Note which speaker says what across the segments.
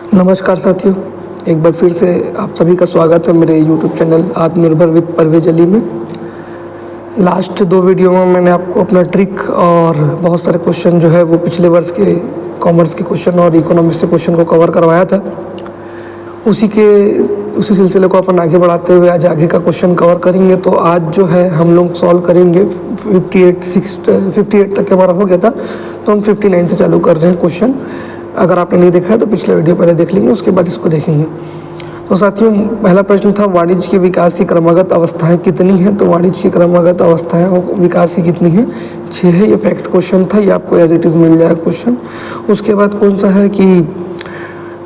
Speaker 1: नमस्कार साथियों, एक बार फिर से आप सभी का स्वागत है मेरे YouTube चैनल आत्मनिर्भर विद परवेज अली में। लास्ट 2 वीडियो में मैंने आपको अपना ट्रिक और बहुत सारे क्वेश्चन जो है वो पिछले वर्ष के कॉमर्स के क्वेश्चन और इकोनॉमिक्स के क्वेश्चन को कवर करवाया था। उसी सिलसिले को अपन आगे बढ़ाते हुए आज आगे का क्वेश्चन कवर करेंगे। तो आज जो है हम लोग सॉल्व करेंगे 58 तक के हमारा हो गया था, तो हम 59 से चालू कर रहे हैं क्वेश्चन। अगर आपने नहीं देखा है तो पिछले वीडियो पहले देख लेंगे, उसके बाद इसको देखेंगे। तो साथियों, पहला प्रश्न था वाणिज्य की विकास की क्रमागत अवस्थाएं कितनी हैं। तो वाणिज्य की क्रमागत अवस्थाएं और विकास की कितनी है, 6 है। ये फैक्ट क्वेश्चन था, ये आपको एज इट इज़ मिल जाएगा क्वेश्चन। उसके बाद कौन सा है कि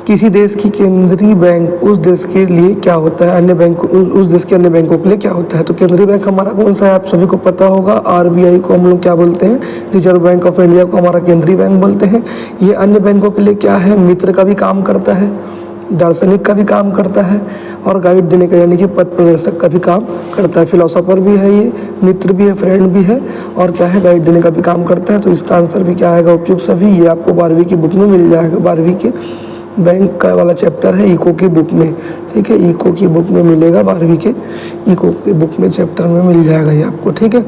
Speaker 1: किसी देश की केंद्रीय बैंक उस देश के लिए क्या होता है, अन्य बैंक उस देश के अन्य बैंकों के लिए क्या होता है। तो केंद्रीय बैंक हमारा कौन सा है, आप सभी को पता होगा। RBI को हम लोग क्या बोलते हैं, रिजर्व बैंक ऑफ इंडिया को हमारा केंद्रीय बैंक बोलते हैं। ये अन्य बैंकों के लिए क्या है, मित्र का भी काम करता है, दार्शनिक का भी काम करता है और गाइड देने का यानी कि पथ प्रदर्शक का भी काम करता है। फिलोसोफर भी है, ये मित्र भी है, फ्रेंड भी है और क्या है, गाइड देने का भी काम करता है। तो इसका आंसर भी क्या आएगा, उपयुक्त सभी। ये आपको 12वीं की बुक में मिल जाएगा, 12वीं के बैंक का वाला चैप्टर है इको की बुक में। ठीक है, इको की बुक में मिलेगा, 12वीं के इको की बुक में चैप्टर में मिल जाएगा ये आपको। ठीक है,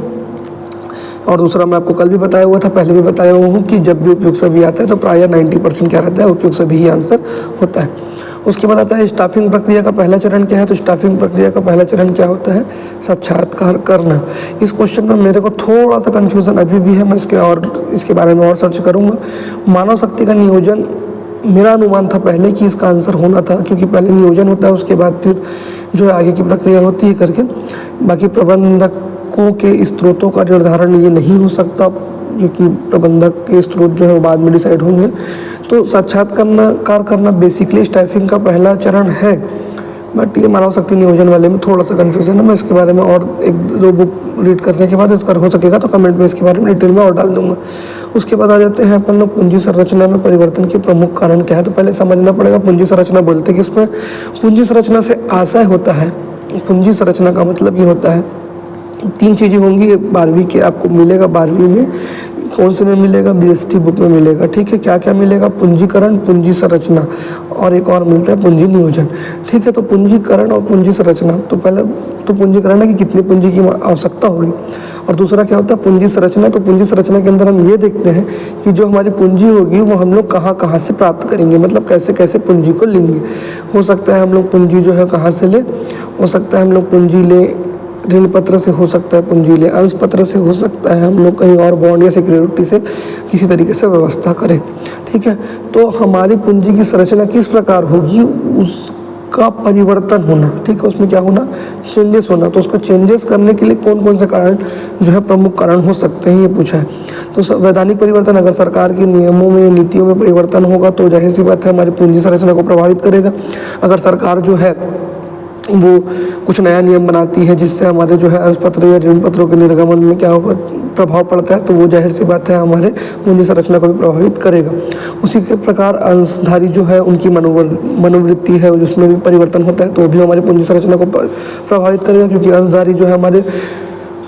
Speaker 1: और दूसरा मैं आपको कल भी बताया हुआ था, पहले भी बताया हुआ हूँ कि जब भी उपयुक्त सभी आता है तो प्रायः 90% क्या रहता है, उपयुक्त सभी ही आंसर होता है। उसके बाद आता है स्टाफिंग प्रक्रिया का पहला चरण क्या है। तो स्टाफिंग प्रक्रिया का पहला चरण क्या होता है, साक्षात्कार करना। इस क्वेश्चन में मेरे को थोड़ा सा कन्फ्यूज़न अभी भी है, मैं इसके बारे में और सर्च करूँगा। मानव शक्ति का नियोजन, मेरा अनुमान था पहले कि इसका आंसर होना था, क्योंकि पहले नियोजन होता है, उसके बाद फिर जो है आगे की प्रक्रिया होती है करके। बाकी प्रबंधकों के स्रोतों का निर्धारण ये नहीं हो सकता, क्योंकि प्रबंधक के स्रोत जो है वो बाद में डिसाइड होंगे। तो साक्षात्कार करना बेसिकली स्टाफिंग का पहला चरण है। बट ये मानव शक्ति नियोजन वाले में थोड़ा सा कन्फ्यूजन है। मैं इसके बारे में और 1-2 बुक रीड करने के बाद इसका हो सकेगा तो कमेंट में इसके बारे में डिटेल में और डाल दूंगा। उसके बाद आ जाते हैं अपन लोग पूंजी संरचना में परिवर्तन के प्रमुख कारण क्या है। तो पहले समझना पड़ेगा पूंजी संरचना बोलते किसमें। पूंजी संरचना से आशय होता है, पूंजी संरचना का मतलब ये होता है 3 चीज़ें होंगी। 12वीं के आपको मिलेगा, 12वीं में कौन से में मिलेगा, BST बुक में मिलेगा। ठीक है, क्या क्या मिलेगा, पूंजीकरण, पूंजी संरचना और एक और मिलता है पूंजी नियोजन। ठीक है, तो पूंजीकरण और पूंजी संरचना, तो पहले तो पूंजीकरण है कि कितनी पूंजी की आवश्यकता होगी, और दूसरा क्या होता है पूंजी संरचना। तो पूंजी संरचना के अंदर हम ये देखते हैं कि जो हमारी पूंजी होगी वो हम लोग कहाँ कहाँ से प्राप्त करेंगे, मतलब कैसे कैसे पूंजी को लेंगे। हो सकता है हम लोग पूंजी जो है कहाँ से ले, हो सकता है हम लोग पूंजी ले ऋण पत्र से, हो सकता है पूंजी ले अंश पत्र से, हो सकता है हम लोग कहीं और बॉन्ड या सिक्योरिटी से किसी तरीके से व्यवस्था करें। ठीक है, तो हमारी पूंजी की संरचना किस प्रकार होगी, उसका परिवर्तन होना। ठीक है, उसमें क्या होना, चेंजेस होना। तो उसको चेंजेस करने के लिए कौन कौन से कारण जो है प्रमुख कारण हो सकते हैं, ये पूछा है। तो वैधानिक परिवर्तन, अगर सरकार के नियमों में, नीतियों में परिवर्तन होगा तो जाहिर सी बात है हमारी पूंजी संरचना को प्रभावित करेगा। अगर सरकार जो है वो कुछ नया नियम बनाती है जिससे हमारे जो है अंश पत्र या ऋण पत्रों के निर्गमन में क्या होगा, प्रभाव पड़ता है, तो वो जाहिर सी बात है हमारे पूंजी संरचना को भी प्रभावित करेगा। उसी के प्रकार अंशधारी जो है उनकी मनोवृत्ति है, उसमें भी परिवर्तन होता है, तो वो भी हमारी पूंजी संरचना को प्रभावित करेगा, क्योंकि अंशधारी जो है हमारे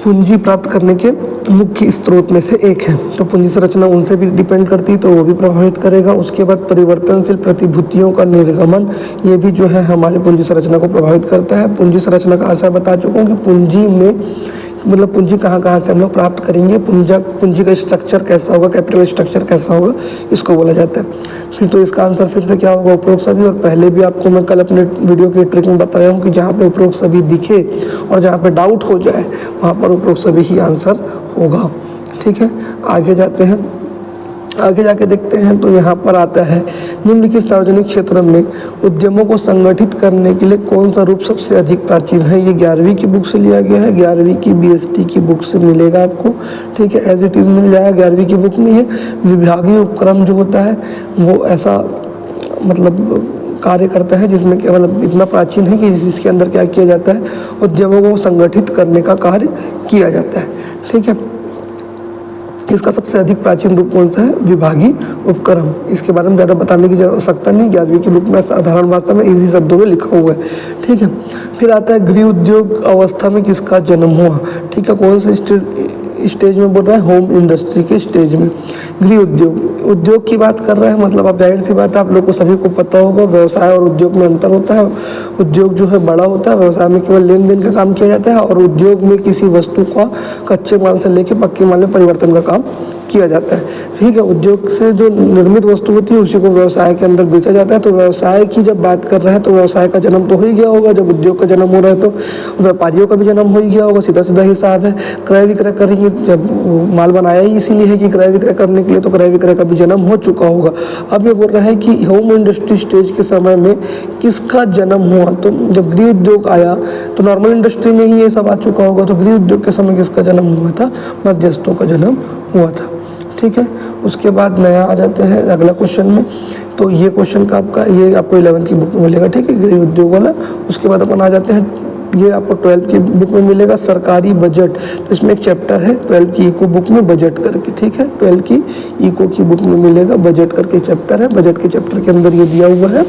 Speaker 1: पूंजी प्राप्त करने के मुख्य स्रोत में से एक है। तो पूंजी संरचना उनसे भी डिपेंड करती है, तो वो भी प्रभावित करेगा। उसके बाद परिवर्तनशील प्रतिभूतियों का निर्गमन, ये भी जो है हमारे पूंजी संरचना को प्रभावित करता है। पूंजी संरचना का आशय बता चुका हूँ कि पूंजी में मतलब पूंजी कहाँ कहाँ से हम लोग प्राप्त करेंगे, पूंजी का स्ट्रक्चर कैसा होगा, कैपिटल स्ट्रक्चर कैसा होगा, इसको बोला जाता है। फिर तो इसका आंसर फिर से क्या होगा, उपरोक्त सभी। और पहले भी आपको मैं कल अपने वीडियो के ट्रिक में बताया हूँ कि जहाँ पे उपरोक्त सभी दिखे और जहाँ पे डाउट हो जाए वहाँ पर उपरोक्त सभी ही आंसर होगा। ठीक है, आगे जाते हैं, आगे जाके देखते हैं। तो यहाँ पर आता है निम्नलिखित सार्वजनिक क्षेत्र में उद्यमों को संगठित करने के लिए कौन सा रूप सबसे अधिक प्राचीन है। ये 11वीं की बुक से लिया गया है, 11वीं की BST की बुक से मिलेगा आपको। ठीक है, एज इट इज़ मिल जाएगा 11वीं की बुक में। ये विभागीय उपक्रम जो होता है वो ऐसा मतलब कार्य करता है जिसमें क्या मतलब इतना प्राचीन है कि जिसके अंदर क्या किया जाता है, उद्यमों को संगठित करने का कार्य किया जाता है। ठीक है, इसका सबसे अधिक प्राचीन रूप कौन सा है, विभागीय उपक्रम। इसके बारे में ज़्यादा बताने की आवश्यकता नहीं, 11वीं की बुक में साधारण भाषा में इजी शब्दों में लिखा हुआ है। ठीक है, फिर आता है गृह उद्योग अवस्था में किसका जन्म हुआ। ठीक है, कौन से स्टेज में बोल रहा है, होम इंडस्ट्री के स्टेज में। गृह उद्योग, उद्योग की बात कर रहे हैं, मतलब आप जाहिर सी बात है आप लोग को सभी को पता होगा व्यवसाय और उद्योग में अंतर होता है। उद्योग जो है बड़ा होता है, व्यवसाय में केवल लेन देन का काम किया जाता है, और उद्योग में किसी वस्तु का कच्चे माल से लेकर पक्के माल में परिवर्तन का काम किया जाता है। ठीक है, उद्योग से जो निर्मित वस्तु होती है उसी को व्यवसाय के अंदर बेचा जाता है। तो व्यवसाय की जब बात कर रहे हैं तो व्यवसाय का जन्म तो हो ही गया होगा, जब उद्योग का जन्म हो रहा है तो व्यापारियों का भी जन्म हो ही गया होगा, सीधा सीधा हिसाब है। क्रय विक्रय करेंगे, जब माल बनाया ही इसीलिए है कि क्रय विक्रय करने के लिए, तो क्रय विक्रय का भी जन्म हो चुका होगा। अब ये बोल रहा है कि होम इंडस्ट्री स्टेज के समय में किसका जन्म हुआ, तो जब गृह उद्योग आया तो नॉर्मल इंडस्ट्री में ही ये सब आ चुका होगा, तो गृह उद्योग के समय किसका जन्म हुआ था, मध्यस्थों का जन्म हुआ था। ठीक है, उसके बाद नया आ जाते हैं अगला क्वेश्चन में। तो ये क्वेश्चन का आपका ये आपको 11वीं की बुक में मिलेगा, ठीक है, गृह उद्योग वाला। उसके बाद अपन आ जाते हैं, ये आपको 12वीं की बुक में मिलेगा सरकारी बजट। तो इसमें एक चैप्टर है 12वीं की इको बुक में बजट करके, ठीक है, 12वीं की इको की बुक में मिलेगा बजट करके चैप्टर है। बजट के चैप्टर के अंदर ये दिया हुआ है,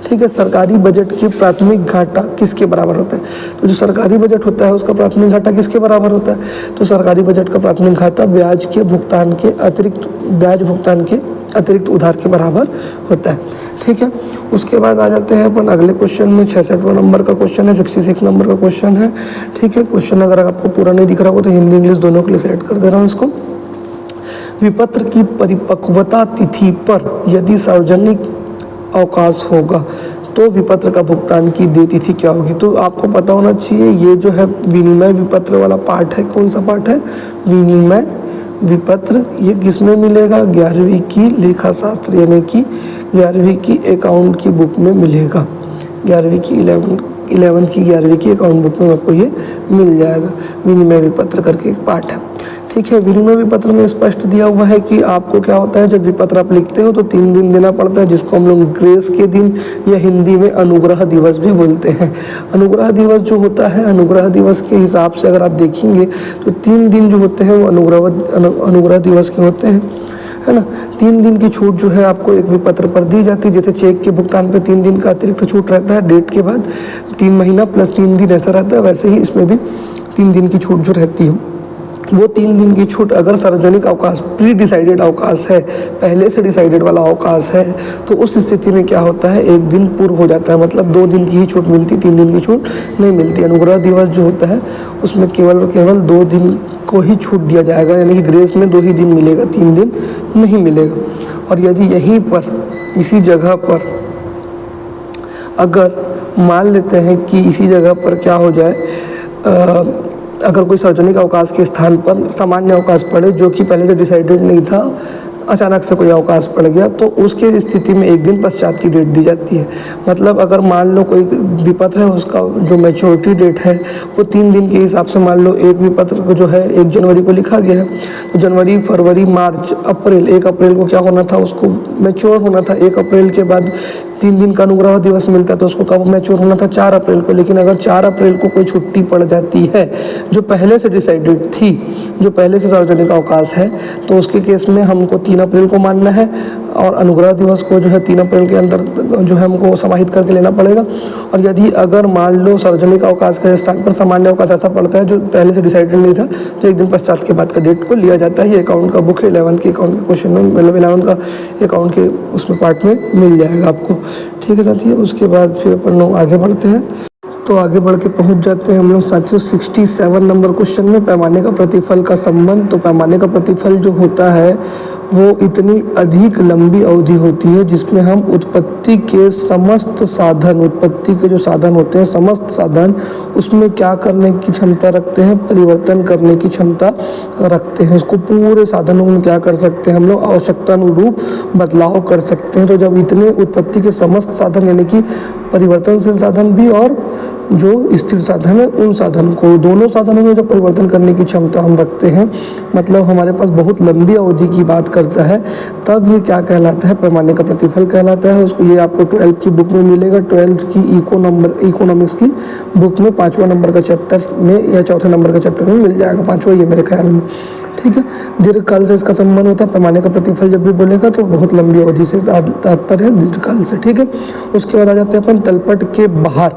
Speaker 1: ठीक है। सरकारी बजट की प्राथमिक घाटा किसके बराबर होता है, तो जो सरकारी बजट होता है उसका प्राथमिक घाटा किसके बराबर होता है, तो सरकारी बजट का प्राथमिक घाटा ब्याज भुगतान के अतिरिक्त उधार के बराबर होता है। ठीक है, उसके बाद आ जाते हैं अपन अगले क्वेश्चन में। 66वां नंबर का क्वेश्चन है, 66 नंबर का क्वेश्चन है। ठीक है, क्वेश्चन अगर आपको पूरा नहीं दिख रहा हो तो हिंदी इंग्लिश दोनों के लिए सेट कर दे रहा हूँ इसको। विपत्र की परिपक्वता तिथि पर यदि सार्वजनिक अवकाश होगा तो विपत्र का भुगतान की देय तिथि क्या होगी। तो आपको पता होना चाहिए ये जो है विनिमय विपत्र वाला पार्ट है, कौन सा पार्ट है, विनिमय विपत्र। ये किसमें मिलेगा, 11वीं की लेखा शास्त्र यानी कि 11वीं की अकाउंट की बुक में मिलेगा। 11वीं की 11वीं की अकाउंट बुक में आपको ये मिल जाएगा, विनिमय विपत्र करके एक पार्ट है। ठीक है, विनिमय विपत्र में स्पष्ट दिया हुआ है कि आपको क्या होता है, जब विपत्र आप लिखते हो तो 3 दिन देना पड़ता है, जिसको हम लोग ग्रेस के दिन या हिंदी में अनुग्रह दिवस भी बोलते हैं। अनुग्रह दिवस जो होता है, अनुग्रह दिवस के हिसाब से अगर आप देखेंगे तो 3 दिन जो होते हैं वो अनुग्रह दिवस के होते हैं, है ना। 3 दिन की छूट जो है आपको एक विपत्र पर दी जाती है। जैसे चेक के भुगतान पे 3 दिन का अतिरिक्त छूट रहता है डेट के बाद, 3 महीना प्लस 3 दिन ऐसा रहता है, वैसे ही इसमें भी 3 दिन की छूट जो रहती है, वो 3 दिन की छूट अगर सार्वजनिक अवकाश प्री डिसाइडेड अवकाश है, पहले से डिसाइडेड वाला अवकाश है, तो उस स्थिति में क्या होता है, 1 दिन पूर्व हो जाता है, मतलब 2 दिन की ही छूट मिलती, 3 दिन की छूट नहीं मिलती। अनुग्रह दिवस जो होता है उसमें केवल और केवल 2 दिन को ही छूट दिया जाएगा, यानी कि ग्रेस में 2 ही दिन मिलेगा, 3 दिन नहीं मिलेगा। और यदि यहीं पर इसी जगह पर अगर मान लेते हैं कि इसी जगह पर क्या हो जाए, अगर कोई सार्वजनिक अवकाश के स्थान पर सामान्य अवकाश पड़े जो कि पहले से डिसाइडेड नहीं था, अचानक से कोई अवकाश पड़ गया, तो उसके स्थिति में 1 दिन पश्चात की डेट दी जाती है। मतलब अगर मान लो कोई विपत्र है, उसका जो मैच्योरिटी डेट है वो 3 दिन के हिसाब से, मान लो एक विपत्र को जो है 1 जनवरी को लिखा गया है, तो जनवरी, फरवरी, मार्च, अप्रैल, 1 अप्रैल को क्या होना था, उसको मैच्योर होना था। 1 अप्रैल के बाद 3 दिन का अनुग्रह दिवस मिलता है, तो उसको कब मैच्योर होना था, 4 अप्रैल को। लेकिन अगर 4 अप्रैल को कोई छुट्टी पड़ जाती है जो पहले से डिसाइडेड थी, जो पहले से सार्वजनिक अवकाश है, तो उसके केस में हमको 3 अप्रैल को मानना है, और अनुग्रह दिवस को जो है 3 अप्रैल के अंदर जो है हमको समाहित करके लेना पड़ेगा। और यदि अगर मान लो सार्वजनिक अवकाश के स्थान पर सामान्य अवकाश ऐसा पड़ता है जो पहले से डिसाइडेड नहीं था, तो 1 दिन पश्चात के बाद का डेट को लिया जाता है। ये अकाउंट का बुक है, 11 के अकाउंट के क्वेश्चन में, मतलब 11 का अकाउंट के उसमें पार्ट में मिल जाएगा आपको। ठीक है साथियों, उसके बाद फिर अपन लोग आगे बढ़ते हैं। तो आगे बढ़ के पहुंच जाते हैं हम लोग साथियों 67 नंबर क्वेश्चन में, पैमाने का प्रतिफल का संबंध। तो पैमाने का प्रतिफल जो होता है वो इतनी अधिक लंबी अवधि होती है जिसमें हम उत्पत्ति के समस्त साधन, उत्पत्ति के जो साधन होते हैं, समस्त साधन, उसमें क्या करने की क्षमता रखते हैं, परिवर्तन करने की क्षमता रखते हैं। उसको पूरे साधनों में क्या कर सकते हैं हम लोग, आवश्यकता अनुरूप बदलाव कर सकते हैं। तो जब इतने उत्पत्ति के समस्त साधन यानी कि परिवर्तनशील साधन भी और जो स्थिर साधन है, उन साधनों को, दोनों साधनों में जब परिवर्तन करने की क्षमता हम रखते हैं, मतलब हमारे पास बहुत लंबी अवधि की बात करता है, तब ये क्या कहलाता है, पैमाने का प्रतिफल कहलाता है। उसको ये आपको 12 की बुक में मिलेगा, 12 की इकोनॉमिक्स की बुक में 5वां नंबर का चैप्टर में या 4थे नंबर का चैप्टर में मिल जाएगा, 5वां ये मेरे ख्याल में। ठीक है, दीर्घकाल से इसका संबंध होता है। पैमाने का प्रतिफल जब भी बोलेगा तो बहुत लंबी अवधि से तात्पर्य है, दीर्घकाल से। ठीक है, उसके बाद आ जाते हैं अपन तलपट के बाहर।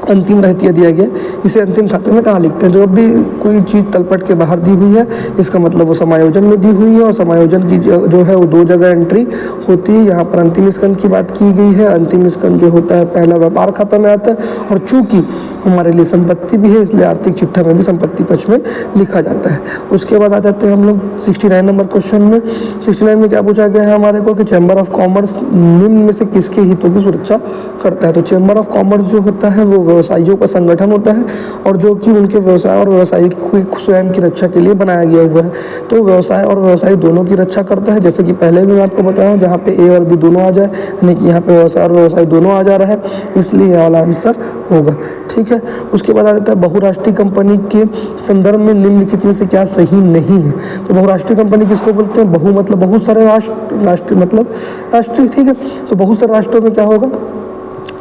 Speaker 1: अंतिम रहतिया दिया गया इसे अंतिम खाते में कहाँ लिखते हैं? जो भी कोई चीज़ तलपट के बाहर दी हुई है इसका मतलब वो समायोजन में दी हुई है, और समायोजन की जो है वो 2 जगह एंट्री होती है। यहाँ पर अंतिम स्कंद की बात की गई है। अंतिम स्कंद जो होता है पहला व्यापार खाता में आता है, और चूंकि हमारे लिए संपत्ति भी है इसलिए आर्थिक चिट्ठा में भी संपत्ति पक्ष में लिखा जाता है। उसके बाद आ जाते हैं हम लोग 69 नंबर क्वेश्चन में। 69 में क्या पूछा गया है हमारे को कि चैम्बर ऑफ कॉमर्स निम्न में से किसके हितों की सुरक्षा करता है? तो चैम्बर ऑफ कॉमर्स जो होता है वो व्यवसायियों का संगठन होता है, और जो कि उनके व्यवसाय और व्यवसायिक स्वयं की रक्षा के लिए बनाया गया हुआ है। तो व्यवसाय और व्यवसायी दोनों की रक्षा करता है, जैसे कि पहले भी मैं आपको बताया जहाँ पे ए और बी दोनों आ जाए, यानी कि यहाँ पे व्यवसाय और व्यवसाय दोनों आ जा रहा है, इसलिए यह वाला आंसर होगा। ठीक है, उसके बाद आ जाता है बहुराष्ट्रीय कंपनी के संदर्भ में निम्नलिखित में से क्या सही नहीं है? तो बहुराष्ट्रीय कंपनी किसको बोलते हैं? बहु मतलब बहुत सारे राष्ट्र, राष्ट्रीय मतलब राष्ट्रीय। ठीक है, तो बहुत सारे राष्ट्रों में क्या होगा,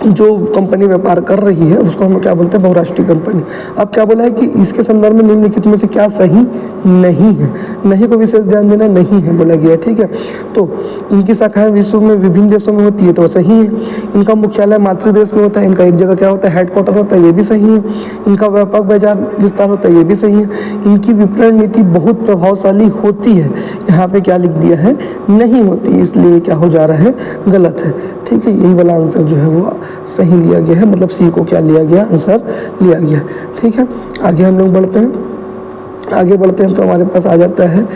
Speaker 1: जो कंपनी व्यापार कर रही है उसको हम क्या बोलते हैं? बहुराष्ट्रीय कंपनी। अब क्या बोला है कि इसके संदर्भ में निम्नलिखित में से क्या सही नहीं है? नहीं को विशेष ध्यान देना, नहीं है बोला गया है। ठीक है, तो इनकी शाखाएं विश्व में विभिन्न देशों में होती है तो सही है। इनका मुख्यालय मातृ देश में होता है, इनका एक जगह क्या होता है? हेडक्वार्टर होता है, ये भी सही है। इनका व्यापक बाजार विस्तार होता है, ये भी सही है। इनकी विपणन नीति बहुत प्रभावशाली होती है, यहाँ पे क्या लिख दिया है? नहीं होती, इसलिए क्या हो जा रहा है? गलत है। ठीक है, यही वाला आंसर जो है वो सही लिया गया है, मतलब सी को क्या लिया गया? आंसर लिया गया। ठीक है, आगे हम लोग बढ़ते हैं। आगे बढ़ते हैं तो हमारे पास आ जाता है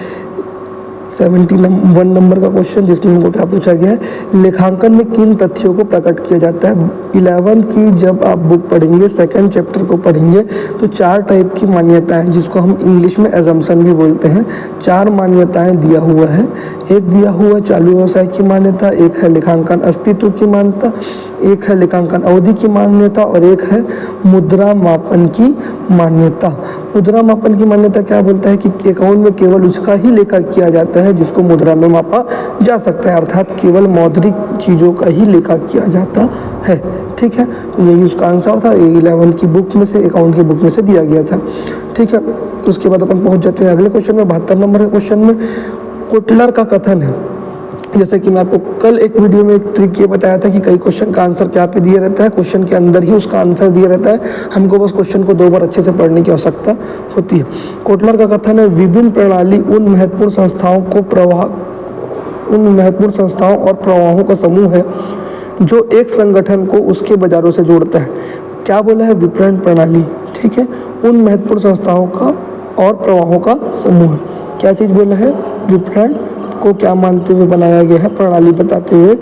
Speaker 1: 71 नंबर का क्वेश्चन, जिसमें हमको क्या पूछा गया है? लेखांकन में किन तथ्यों को प्रकट किया जाता है? 11 की जब आप बुक पढ़ेंगे, सेकंड चैप्टर को पढ़ेंगे, तो 4 टाइप की मान्यताएं, जिसको हम इंग्लिश में एजम्पशन भी बोलते हैं, 4 मान्यताएं दिया हुआ है। एक दिया हुआ चालू व्यवसाय की मान्यता, एक है लेखांकन अस्तित्व की मान्यता, एक है लेखांकन अवधि की मान्यता, और एक है मुद्रा मापन की मान्यता। मुद्रा मापन की मान्यता क्या बोलता है कि अकाउंट में केवल उसका ही लेखा किया जाता है जिसको मुद्रा में मापा जा सकता है, अर्थात केवल मौद्रिक चीज़ों का ही लेखा किया जाता है। ठीक है, तो यही उसका आंसर था। 11 की बुक में से, अकाउंट की बुक में से दिया गया था। ठीक है, तो उसके बाद अपन पहुंच जाते हैं अगले क्वेश्चन में। 72 नंबर के क्वेश्चन में कोटलर का कथन है, जैसे कि मैं आपको कल एक वीडियो में एक ट्रिक ये बताया था कि कई क्वेश्चन का आंसर क्या पे दिया रहता है, क्वेश्चन के अंदर ही उसका आंसर दिया रहता है, हमको बस क्वेश्चन को 2 बार अच्छे से पढ़ने की आवश्यकता होती है। कोटलर का कथन है, विभिन्न प्रणाली उन महत्वपूर्ण संस्थाओं और प्रवाहों का समूह है जो एक संगठन को उसके बाजारों से जोड़ता है। क्या बोला है? विपणन प्रणाली। ठीक है, उन महत्वपूर्ण संस्थाओं का और प्रवाहों का समूह। क्या चीज़ बोला है? विपणन को क्या मानते हुए बनाया गया है? प्रणाली बताते हुए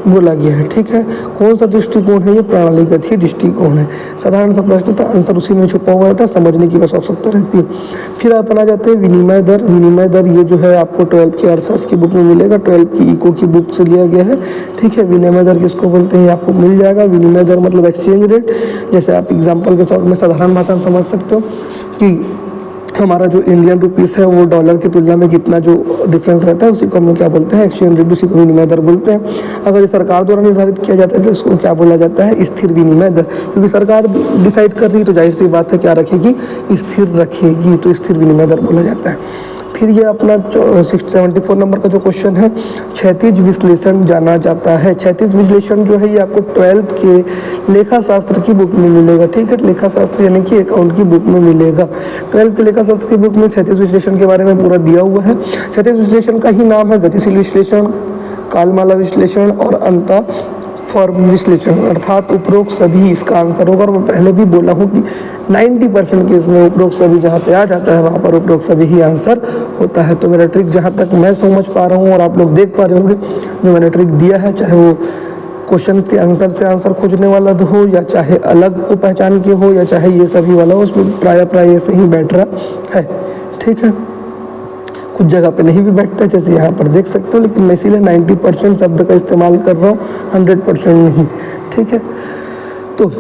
Speaker 1: बोला गया है। ठीक है, कौन सा दृष्टिकोण है? ये प्रणालीगत ही दृष्टिकोण है। साधारण सा प्रश्न था, आंसर उसी में छुपा हुआ रहता है, समझने की बस आवश्यकता रहती है। फिर अपन आ जाते हैं विनिमय दर। विनिमय दर ये जो है आपको 12 की अर्थशास्त्र की बुक में मिलेगा, 12 की इको की बुक से लिया गया है। ठीक है, विनिमय दर किसको बोलते हैं आपको मिल जाएगा। विनिमय दर मतलब एक्सचेंज रेट। जैसे आप एग्जाम्पल के साथ में साधारण भाषा में समझ सकते हो कि हमारा जो इंडियन रुपीस है वो डॉलर की तुलना में कितना जो डिफरेंस रहता है उसी को हम लोग क्या बोलते हैं? एक्सचेंज रेट, उसी को विनिमय दर बोलते हैं। अगर ये सरकार द्वारा निर्धारित किया जाता है तो इसको क्या बोला जाता है? स्थिर विनिमय दर, क्योंकि सरकार डिसाइड कर रही है तो जाहिर सी बात है क्या रखेगी? स्थिर रखेगी, तो स्थिर विनिमय दर बोला जाता है। फिर ये अपना 74 नंबर का जो क्वेश्चन है, क्षैतिज विश्लेषण जाना जाता है। क्षैतिज विश्लेषण जो है ये आपको 12 के लेखा शास्त्र की बुक में मिलेगा। ठीक है, लेखा शास्त्र यानी कि अकाउंट की बुक में मिलेगा। 12 के लेखा शास्त्र की बुक में क्षैतिज विश्लेषण के बारे में पूरा दिया हुआ है। क्षैतिज विश्लेषण का ही नाम है गतिशील विश्लेषण, कालमाला विश्लेषण और अंतः फॉर्म विश्लेषण, अर्थात उपरोक्त सभी इसका आंसर होगा। और मैं पहले भी बोला हूँ कि 90% केस में उपरोक्त सभी जहाँ पे आ जाता है वहाँ पर उपरोक्त सभी ही आंसर होता है। तो मेरा ट्रिक जहाँ तक मैं समझ पा रहा हूँ और आप लोग देख पा रहे होंगे, जो मैंने ट्रिक दिया है, चाहे वो क्वेश्चन के आंसर से आंसर खोजने वाला हो या चाहे अलग को पहचान के हो या चाहे ये सभी वाला हो, उसमें प्राय से ही बैठ रहा है। ठीक है, कुछ जगह पे नहीं भी बैठता है जैसे यहाँ पर देख सकते हो, लेकिन मैं इसीलिए 90% शब्द का इस्तेमाल कर रहा हूँ, 100% नहीं। ठीक है, तो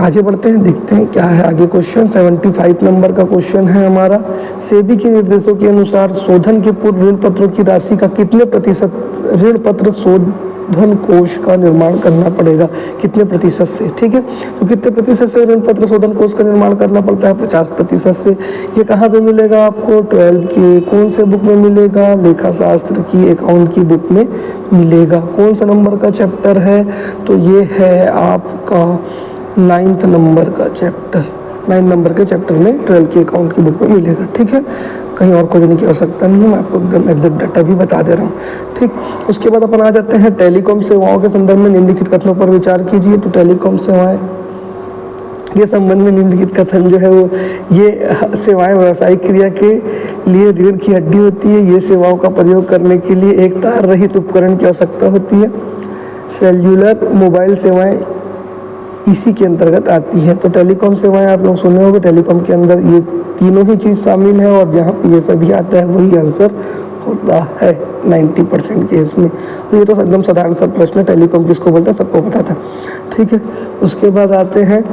Speaker 1: आगे बढ़ते हैं, देखते हैं क्या है आगे क्वेश्चन। 75 नंबर का क्वेश्चन है हमारा, सेबी के निर्देशों के अनुसार शोधन के पूर्व ऋण पत्रों की राशि का कितने प्रतिशत ऋण पत्र शोधन कोष का निर्माण करना पड़ेगा? कितने प्रतिशत से? ठीक है, तो कितने प्रतिशत से ऋण पत्र शोधन कोष का निर्माण करना पड़ता है? 50% से। ये कहाँ पे मिलेगा आपको? 12 की कौन से बुक में मिलेगा? लेखा शास्त्र की अकाउंट की बुक में मिलेगा। कौन सा नंबर का चैप्टर है? तो ये है आपका 9th नंबर का चैप्टर। 9 नंबर के चैप्टर में 12 के अकाउंट की बुक में मिलेगा। ठीक है, कहीं और खोजने की आवश्यकता नहीं है, मैं आपको एकदम एग्जैक्ट डाटा भी बता दे रहा हूँ। ठीक, उसके बाद अपन आ जाते हैं टेलीकॉम सेवाओं के संदर्भ में निम्नलिखित कथनों पर विचार कीजिए। तो टेलीकॉम सेवाएं के संबंध में निम्नलिखित कथन जो है वो ये सेवाएं व्यावसायिक क्रिया के लिए रीढ़ की हड्डी होती है। ये सेवाओं का प्रयोग करने के लिए एक तार रहित उपकरण की आवश्यकता होती है। सेल्युलर मोबाइल सेवाएं इसी के अंतर्गत आती है। तो टेलीकॉम सेवाएं आप लोग सुने होंगे, टेलीकॉम के अंदर ये तीनों ही चीज़ शामिल है और जहाँ पे ये सभी आता है वही आंसर होता है 90% केस में। और ये तो एकदम साधारण सा प्रश्न है, टेलीकॉम किसको बोलता है सबको पता था। ठीक है, उसके बाद आते हैं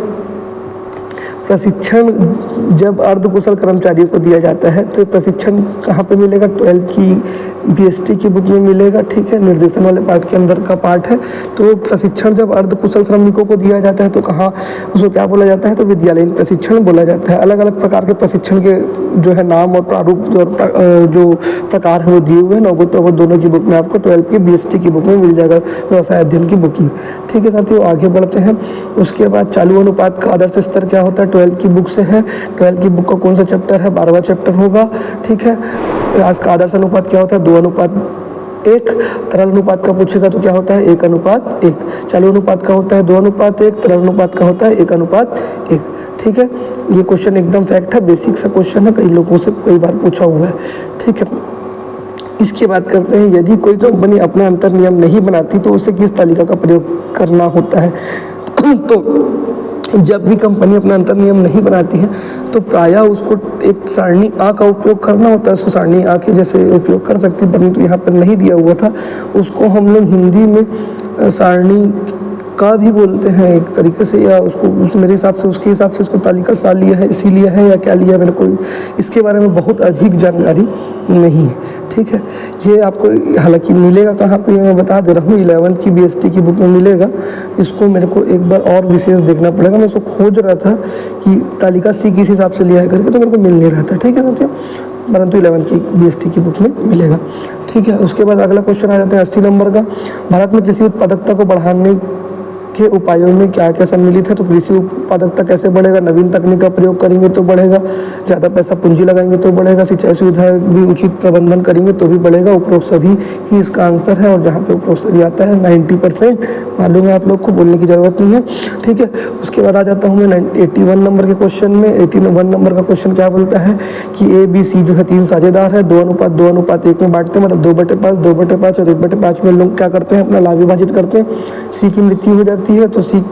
Speaker 1: प्रशिक्षण जब अर्धकुशल कर्मचारियों को दिया जाता है तो प्रशिक्षण कहाँ पे मिलेगा? 12 की बीएसटी की बुक में मिलेगा। ठीक है, निर्देशन वाले पार्ट के अंदर का पार्ट है। तो प्रशिक्षण जब अर्धकुशल श्रमिकों को दिया जाता है तो कहाँ उसको क्या बोला जाता है? तो विद्यालयीन प्रशिक्षण बोला जाता है। अलग अलग प्रकार के प्रशिक्षण के जो है नाम और प्रारूप और जो प्रकार है वो दिए हुए हैं नवबोध प्रबोध दोनों की बुक में, आपको 12 की बीएसटी की बुक में मिल जाएगा, व्यवसाय अध्ययन की बुक में। ठीक है साथियों, आगे बढ़ते हैं। उसके बाद चालू अनुपात का आदर्श स्तर क्या होता है? 12 की बुक से है। 12 की बुक का कौन सा चैप्टर है? 12वां चैप्टर होगा। ठीक है, आज का आदर्श अनुपात क्या होता है? 2:1। तरल अनुपात का पूछेगा तो क्या होता है? 1:1। चालू अनुपात का होता है 2:1। तरल अनुपात का होता है 1:1। ठीक है, ये क्वेश्चन एकदम फैक्ट है, बेसिक सा क्वेश्चन है, कई लोगों से कई बार पूछा हुआ है। ठीक है, इसके बात करते हैं, यदि कोई कंपनी अपना अंतर नियम नहीं बनाती तो उसे किस तालिका का प्रयोग करना होता है? तो जब भी कंपनी अपना अंतर नियम नहीं बनाती है तो प्रायः उसको एक सारणी आ का उपयोग करना होता है। उसको सारणी आ के जैसे उपयोग कर सकती है, परंतु यहाँ पर नहीं दिया हुआ था। उसको हम लोग हिंदी में सारणी का भी बोलते हैं एक तरीके से, या उसको मेरे हिसाब से उसके हिसाब से इसको तालिका सा लिया है, इसी लिया है या क्या लिया है, मेरे को इसके बारे में बहुत अधिक जानकारी नहीं है। ठीक है, ये आपको हालांकि मिलेगा कहाँ पे ये मैं बता दे रहा हूँ, 11th की बीएसटी की बुक में मिलेगा। इसको मेरे को एक बार और विशेष देखना पड़ेगा, मैं इसको खोज रहा था कि तालिका सी किस हिसाब से लिया है करके, तो मेरे को मिल नहीं रहा था। ठीक है साथियों, परंतु 11th की बीएसटी की बुक में मिलेगा। ठीक है, उसके बाद अगला क्वेश्चन आ जाता है 80 नंबर का। भारत में कृषि उत्पादकता को बढ़ाने के उपायों में क्या क्या सम्मिलित है? तो कृषि उत्पादकता कैसे बढ़ेगा? नवीन तकनीक का प्रयोग करेंगे तो बढ़ेगा, ज़्यादा पैसा पूंजी लगाएंगे तो बढ़ेगा, सिंचाई सुविधाएं भी उचित प्रबंधन करेंगे तो भी बढ़ेगा। उपरोक्त सभी ही इसका आंसर है, और जहाँ पे उपरोक्त सभी आता है 90% मालूम है आप लोग को, बोलने की ज़रूरत नहीं है। ठीक है, उसके बाद आ जाता हूँ मैं 81 नंबर के क्वेश्चन में। 81 नंबर का क्वेश्चन क्या बोलता है कि ABC जो है 3 साझेदार है, 2:2:1 में बांटते हैं, मतलब 2/5, 2/5 और 1/5 में लोग क्या करते हैं? अपना लाभ विभाजित करते हैं। सी की मृत्यु हो जाती है, तो सी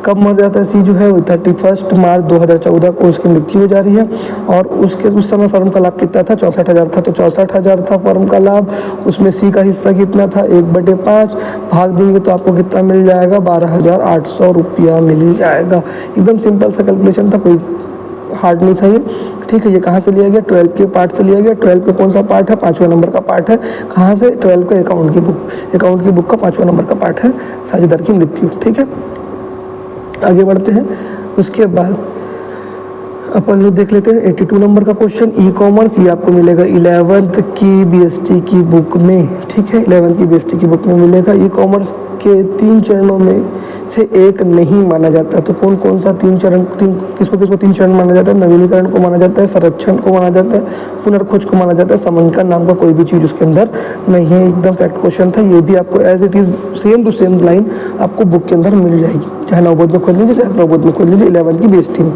Speaker 1: कब मर जाता है? सी जो है वो 31 मार्च 2014 को उसकी मृत्यु हो जा रही है। और उस समय फर्म का लाभ कितना था? 64,000 था। तो 64,000 था फर्म का लाभ, उसमें सी का हिस्सा कितना था? 1/5 भाग देंगे तो आपको कितना मिल जाएगा? 12,800 रुपया मिल जाएगा। एकदम सिंपल सा कैलकुलेशन था, कोई हार्ड नहीं था ये। ठीक है, ये कहाँ से लिया गया? 12 के पार्ट से लिया गया। 12 का कौन सा पार्ट है? 5वें नंबर का पार्ट है। कहाँ से? 12 का अकाउंट की बुक का 5वां नंबर का पार्ट है, साझेदार की मृत्यु। ठीक है, आगे बढ़ते हैं। उसके बाद अपन लोग देख लेते हैं 82 नंबर का क्वेश्चन, ई कॉमर्स। ये आपको मिलेगा 11th की बीएसटी की बुक में। ठीक है, 11th की बीएसटी की बुक में मिलेगा। ई कॉमर्स के 3 चरणों में से एक नहीं माना जाता। तो कौन कौन सा 3 चरण, किसको 3 चरण माना जाता है? नवीनीकरण को माना जाता है, संरक्षण को माना जाता है, पुनर्खोज को माना जाता है। समंकन नाम का कोई भी चीज़ उसके अंदर नहीं है। एकदम फैक्ट क्वेश्चन था, ये भी आपको as it is same to same line आपको बुक के अंदर मिल जाएगी, चाहे नवबोध में खोल लीजिए चाहे प्रबोध में खोल लीजिए, 11th की बीएसटी में।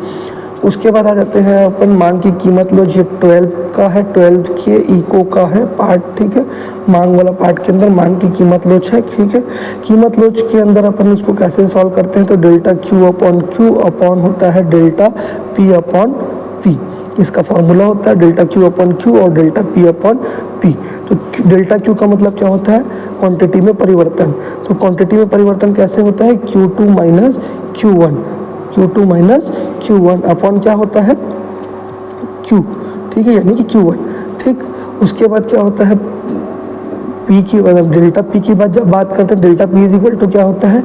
Speaker 1: उसके बाद आ जाते हैं अपन मांग की कीमत लोच। ये 12 का है, 12 के इको का है पार्ट। ठीक है, मांग वाला पार्ट के अंदर मांग की कीमत लोच है। ठीक है, कीमत लोच के अंदर अपन इसको कैसे सॉल्व करते हैं? तो डेल्टा Q/Q अपॉन होता है डेल्टा P/P। इसका फॉर्मूला होता है डेल्टा Q/Q और डेल्टा P/P। तो डेल्टा Q का मतलब क्या होता है? क्वांटिटी में परिवर्तन। तो क्वांटिटी में परिवर्तन कैसे होता है? Q2 माइनस Q1 अपॉन क्या होता है? Q। ठीक है, यानी कि Q1। ठीक, उसके बाद क्या होता है? P की मतलब डेल्टा P की जब बात करते हैं, delta P is equal to क्या होता है?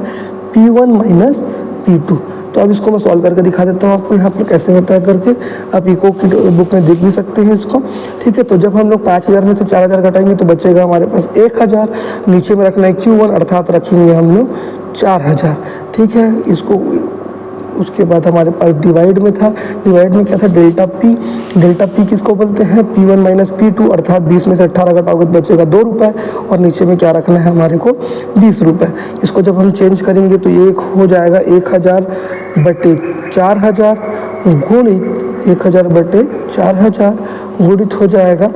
Speaker 1: P1 minus P2। तो अब इसको मैं सॉल्व करके दिखा देता हूँ आपको यहाँ पर कैसे होता है करके। आप इको की बुक में देख भी सकते हैं इसको। ठीक है, तो जब हम लोग 5,000 में से 4,000 घटाएंगे तो बचेगा हमारे पास 1,000। नीचे में रखना है Q1, अर्थात रखेंगे हम लोग 4,000। ठीक है, इसको उसके बाद हमारे पास डिवाइड में था, डिवाइड में क्या था, डेल्टा पी किसको बोलते हैं, P1 माइनस P2, अर्थात 20 में से 18 घटाओगे तो बचेगा 2 रुपये, और नीचे में क्या रखना है हमारे को 20 रुपये। इसको जब हम चेंज करेंगे तो ये हो जाएगा 1000 बटे 4000 गुणित 1000 बटे 4000 गुणित हो जाएगा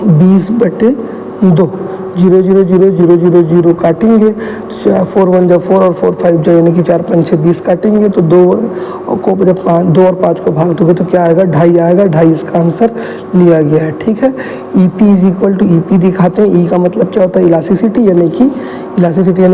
Speaker 1: 20 बटे 2, 0 0 0 0 0 0 काटेंगे तो 4 1 जा 4 और 4 5 जा यानी कि 4 5 6 20 काटेंगे तो 2 को जब 2 और 5 को भाग दोगे तो क्या आएगा, 2.5 आएगा। 2.5 इसका आंसर लिया गया है। ठीक है, EP is equal to EP दिखाते हैं। E का मतलब क्या होता है, इलास्टिसिटी यानी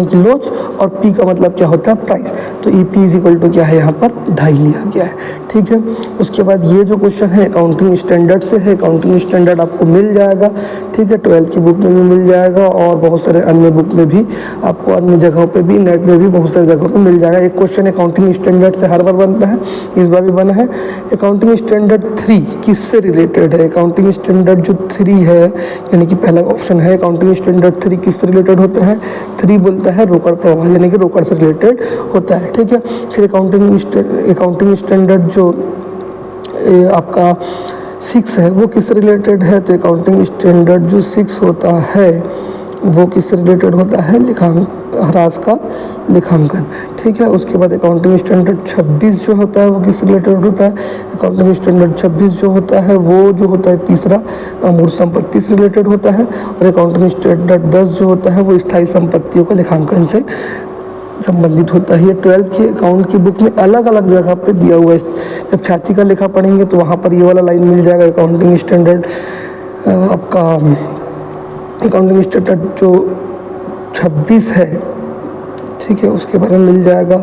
Speaker 1: कि लोच, और P का मतलब क्या होता है, प्राइस। तो EP इज इक्वल टू क्या है, यहाँ पर 2.5 लिया गया है। ठीक है, उसके बाद ये जो क्वेश्चन है अकाउंटिंग स्टैंडर्ड से है। अकाउंटिंग स्टैंडर्ड आपको मिल जाएगा, ठीक है, 12 की बुक में भी मिल जाएगा और बहुत सारे अन्य बुक में भी आपको, अन्य जगहों पे भी, नेट में भी बहुत सारी जगहों पे मिल जाएगा। एक क्वेश्चन अकाउंटिंग स्टैंडर्ड से हर बार बनता है, इस बार भी बना है। अकाउंटिंग स्टैंडर्ड 3 किससे रिलेटेड है, अकाउंटिंग स्टैंडर्ड जो 3 है यानी कि पहला ऑप्शन है, अकाउंटिंग स्टैंडर्ड 3 किससे रिलेटेड होता है, 3 बोलता है रोकड़ प्रवाह यानी कि रोकड़ से रिलेटेड होता है। ठीक है, फिर अकाउंटिंग स्टैंडर्ड जो आपका 6 है वो किससे रिलेटेड है, तो अकाउंटिंग स्टैंडर्ड जो 6 होता है वो किससे रिलेटेड होता है, ह्रास का लेखांकन। ठीक है, उसके बाद अकाउंटिंग स्टैंडर्ड 26 जो होता है वो किससे रिलेटेड होता है, अकाउंटिंग स्टैंडर्ड 26 जो होता है वो जो होता है तीसरा अमूर्त संपत्ति से रिलेटेड होता है, और अकाउंटिंग स्टैंडर्ड 10 जो होता है वो स्थायी संपत्तियों का लेखांकन से संबंधित होता है। ये 12 की अकाउंट की बुक में अलग अलग जगह पे दिया हुआ है। जब छाती का लेखा पढ़ेंगे तो वहाँ पर ये वाला लाइन मिल जाएगा, अकाउंटिंग स्टैंडर्ड आपका अकाउंटिंग स्टैंडर्ड जो 26 है, ठीक है, उसके बारे में मिल जाएगा।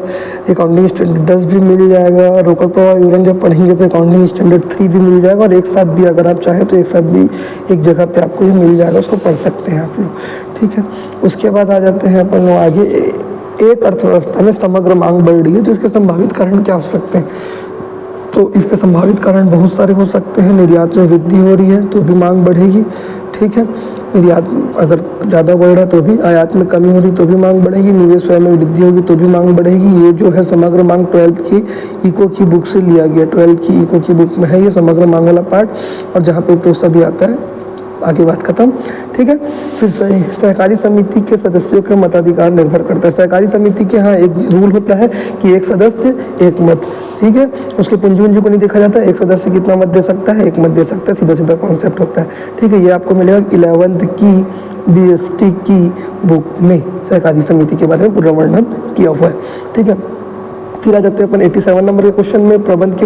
Speaker 1: अकाउंटिंग स्टैंडर्ड 10 भी मिल जाएगा। रोकड़ प्रवाह विवरण जब पढ़ेंगे तो अकाउंटिंग स्टैंडर्ड 3 भी मिल जाएगा, और एक साथ भी अगर आप चाहें तो एक साथ भी एक जगह पे आपको ये मिल जाएगा, उसको पढ़ सकते हैं आप लोग। ठीक है, उसके बाद आ जाते हैं अपन आगे। एक अर्थव्यवस्था में समग्र मांग बढ़ रही है तो इसके संभावित कारण क्या हो सकते हैं, तो इसके संभावित कारण बहुत सारे हो सकते हैं। निर्यात में वृद्धि हो रही है तो भी मांग बढ़ेगी, ठीक है, निर्यात अगर ज़्यादा बढ़ रहा है तो भी, आयात में कमी हो रही तो भी मांग बढ़ेगी, निवेश स्वयं में वृद्धि होगी तो भी मांग बढ़ेगी। ये जो है समग्र मांग 12 की इको की बुक से लिया गया, 12 की इको की बुक में है ये समग्र मांग वाला पार्ट, और जहाँ पे उपरोक्ता भी आता है। आगे बात खत्म। ठीक है, फिर सहकारी समिति के सदस्यों के मताधिकार निर्भर करता है। सहकारी समिति के यहाँ एक रूल होता है कि एक सदस्य एक मत, ठीक है, उसके पूंजी को नहीं देखा जाता, एक सदस्य कितना मत दे सकता है, एक मत दे सकता है, सीधा सीधा कॉन्सेप्ट होता है। ठीक है, ये आपको मिलेगा 11th की BST की बुक में सहकारी समिति के बारे में पूरा वर्णन किया हुआ है। ठीक है, फिर आ जाते हैं अपन 87 नंबर के क्वेश्चन में। प्रबंध के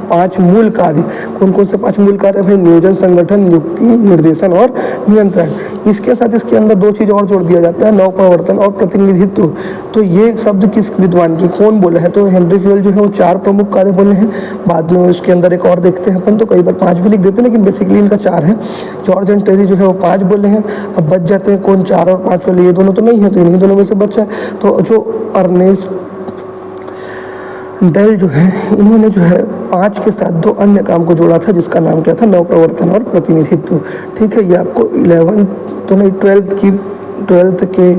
Speaker 1: 5 मूल कार्य, कौन कौन से 5 मूल कार्य भाई, नियोजन, संगठन, नियुक्ति, निर्देशन और नियंत्रण। इसके साथ इसके अंदर 2 चीज़ और जोड़ दिया जाता है, नव प्रवर्तन और प्रतिनिधित्व। तो ये शब्द किस विद्वान की, कौन बोले है, तो हेनरी फ्यूएल जो है वो 4 प्रमुख कार्य बोले हैं। बाद में उसके अंदर एक और देखते हैं अपन, तो कई बार 5 भी लिख देते हैं, लेकिन बेसिकली इनका 4 है। जॉर्ज एंड टेरी जो है वो 5 बोले हैं। अब बच जाते हैं कौन, 4 और 5 वाले, ये दोनों तो नहीं है, तो इन्हीं दोनों में से बचा है। तो जो अर्नेस्ट डेल जो है, इन्होंने जो है 5 के साथ 2 अन्य काम को जोड़ा था, जिसका नाम क्या था, नव प्रवर्तन और प्रतिनिधित्व। ठीक है, ये आपको 11 तो नहीं 12th के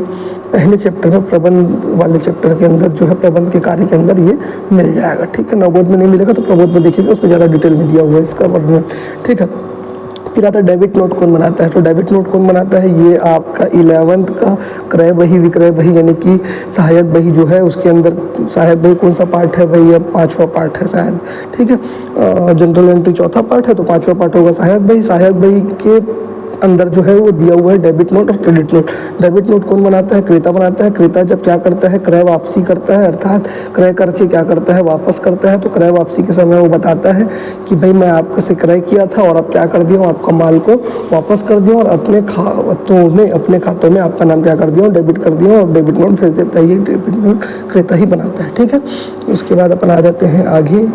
Speaker 1: पहले चैप्टर में, प्रबंध वाले चैप्टर के अंदर जो है, प्रबंध के कार्य के अंदर ये मिल जाएगा। ठीक है, नवबोध में नहीं मिलेगा तो प्रबोध में देखिएगा, उसमें ज़्यादा डिटेल में दिया हुआ है इसका वर्णन। ठीक है, फिर आता है डेबिट नोट कौन बनाता है, तो डेबिट नोट कौन बनाता है, ये आपका 11th का क्रय बही, विक्रय बही यानी कि सहायक बही जो है, उसके अंदर सहायक बही कौन सा पार्ट है भाई, अब 5वां पार्ट है शायद। ठीक है, जनरल एंट्री 4था पार्ट है, तो 5वां पार्ट होगा सहायक बही। सहायक बही के अंदर जो है वो दिया हुआ है डेबिट नोट और क्रेडिट नोट। डेबिट नोट कौन बनाता है, क्रेता बनाता है। क्रेता जब क्या करता है, क्रय वापसी करता है, अर्थात क्रय करके क्या करता है, वापस करता है। तो क्रय वापसी के समय वो बताता है कि भाई मैं आपसे क्रय किया था और अब क्या कर दिया, आपका माल को वापस कर दिया और अपने खातों में आपका नाम क्या कर दिया, डेबिट कर दिया, और डेबिट नोट भेज देता है। ये डेबिट नोट क्रेता ही बनाता है। ठीक है, उसके बाद अपन आ जाते हैं आगे।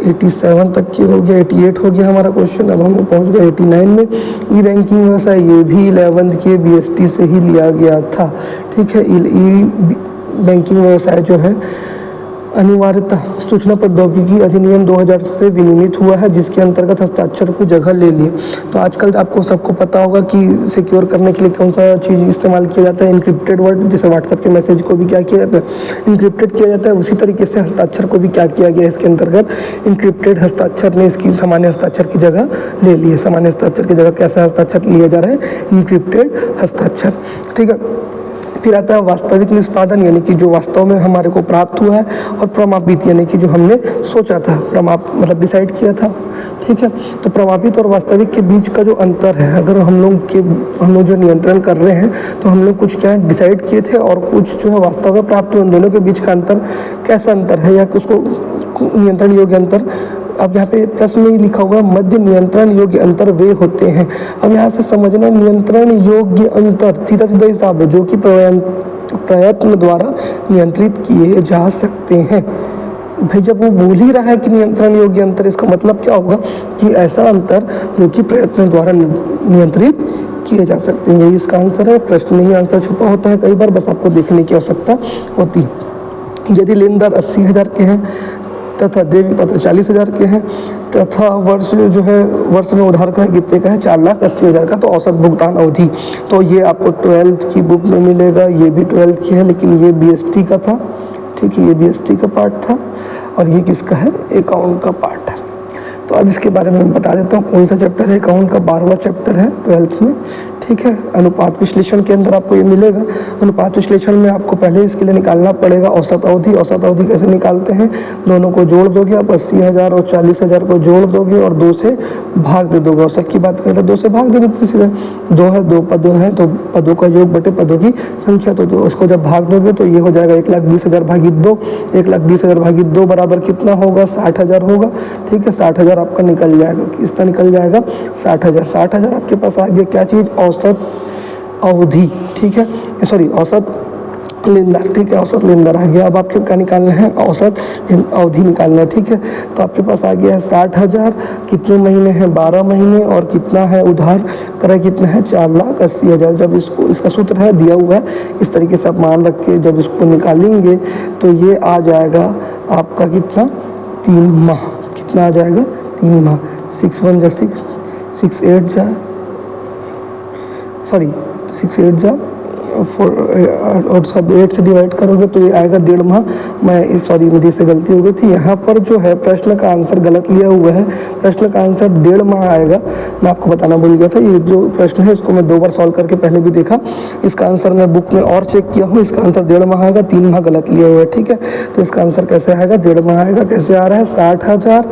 Speaker 1: 87 तक की हो गया, 88 हो गया हमारा क्वेश्चन। अब हम पहुंच गए 89 में। ई बैंकिंग व्यवसाय, ये भी 11th के BST से ही लिया गया था। ठीक है, ई बैंकिंग व्यवसाय जो है अनिवार्यता सूचना प्रौद्योगिकी अधिनियम 2000 से विनियमित हुआ है, जिसके अंतर्गत हस्ताक्षर को जगह ले लिए। तो आजकल आपको सबको पता होगा कि सिक्योर करने के लिए कौन सा चीज़ इस्तेमाल किया जाता है, इनक्रिप्टेड वर्ड। जैसे व्हाट्सएप के मैसेज को भी क्या किया जाता है, इनक्रिप्टेड किया जाता है, उसी तरीके से हस्ताक्षर को भी क्या किया गया, इसके अंतर्गत इनक्रिप्टेड हस्ताक्षर ने इसकी सामान्य हस्ताक्षर की जगह ले ली है। सामान्य हस्ताक्षर की जगह कैसा हस्ताक्षर लिया जा रहा है, इनक्रिप्टेड हस्ताक्षर। ठीक है, फिर आता है वास्तविक निष्पादन, यानी कि जो वास्तव में हमारे को प्राप्त हुआ है, और प्रमापित यानी कि जो हमने सोचा था, मतलब डिसाइड किया था। ठीक है, तो प्रमापित और वास्तविक के बीच का जो अंतर है, अगर हम लोग जो नियंत्रण कर रहे हैं, तो हम लोग कुछ क्या डिसाइड किए थे और कुछ जो है वास्तव में प्राप्त हुए, उन दोनों के बीच का अंतर कैसा अंतर है, या उसको नियंत्रण योग्य अंतर। अब यहाँ पे प्रश्न में ही लिखा हुआ है मध्य नियंत्रण योग्य अंतर वे होते हैं। अब यहाँ से समझना, नियंत्रण योग्य अंतर सीधा सीधा हिसाब है जो कि प्रयत्न द्वारा नियंत्रित किए जा सकते हैं। भाई जब वो बोल ही रहा है कि नियंत्रण योग्य अंतर, इसका मतलब क्या होगा कि ऐसा अंतर जो कि प्रयत्न द्वारा नियंत्रित किए जा सकते हैं। यही इसका आंसर है। प्रश्न में ही आंसर छुपा होता है कई बार, बस आपको देखने की आवश्यकता होती है। यदि लेनदार 80,000 के हैं तथा देवी पत्र 40,000 के हैं तथा वर्ष जो है वर्ष में उधार क्रय कितने का है, 4,80,000 का, तो औसत भुगतान अवधि, तो ये आपको 12th की बुक में मिलेगा। ये भी 12th की है, लेकिन ये BST का था। ठीक है, ये BST का पार्ट था, और ये किसका है, अकाउंट का पार्ट है। तो अब इसके बारे में मैं बता देता हूँ कौन सा चैप्टर है। अकाउंट का 12वां चैप्टर है 12th में। ठीक है, अनुपात विश्लेषण के अंदर आपको ये मिलेगा। अनुपात विश्लेषण में आपको पहले इसके लिए निकालना पड़ेगा औसत अवधि। औसत अवधि कैसे निकालते हैं, दोनों को जोड़ दोगे आप, 80,000 और 40,000 को जोड़ दोगे और 2 से भाग दे दोगे। औसत की बात करें तो 2 से भाग दे देते सीधे। 2 है, 2 पदों हैं, तो पदों का योग बटे पदों की संख्या, तो उसको जब भाग दोगे तो ये हो जाएगा 1,20,000 भागित 2। 1,20,000 भागित 2 बराबर कितना होगा, 60,000 होगा। ठीक है, 60,000 आपका निकल जाएगा। कितना निकल जाएगा, 60,000। 60,000 आपके पास आ गया क्या चीज़, औसत अवधि। ठीक है, सॉरी औसत लेनदार। ठीक है, औसत लेनदार आ गया। अब आपके क्या निकालना है, औसत अवधि निकालना है। ठीक है, तो आपके पास आ गया है 60,000। कितने महीने हैं, 12 महीने, और कितना है उधार क्रय कितना है, 4,80,000। जब इसका सूत्र है दिया हुआ है, इस तरीके से आप मान रख के जब इसको निकालेंगे तो ये आ जाएगा आपका कितना, 3 माह। कितना आ जाएगा, 3 माह। 6 1 जा 6, 6 8 जा, सॉरी 6 8 जा 4, और उसका 8 से डिवाइड करोगे तो ये आएगा 1.5 माह। मुझे से गलती हो गई थी। यहाँ पर जो है प्रश्न का आंसर गलत लिया हुआ है। प्रश्न का आंसर 1.5 माह आएगा। मैं आपको बताना भूल गया था। ये जो प्रश्न है इसको मैं 2 बार सॉल्व करके पहले भी देखा। इसका आंसर मैं बुक में और चेक किया हूँ। इसका आंसर 1.5 माह आएगा, 3 माह गलत लिया हुआ है। ठीक है, तो इसका आंसर कैसे आएगा, 1.5 माह आएगा। कैसे आ रहा है, 60,000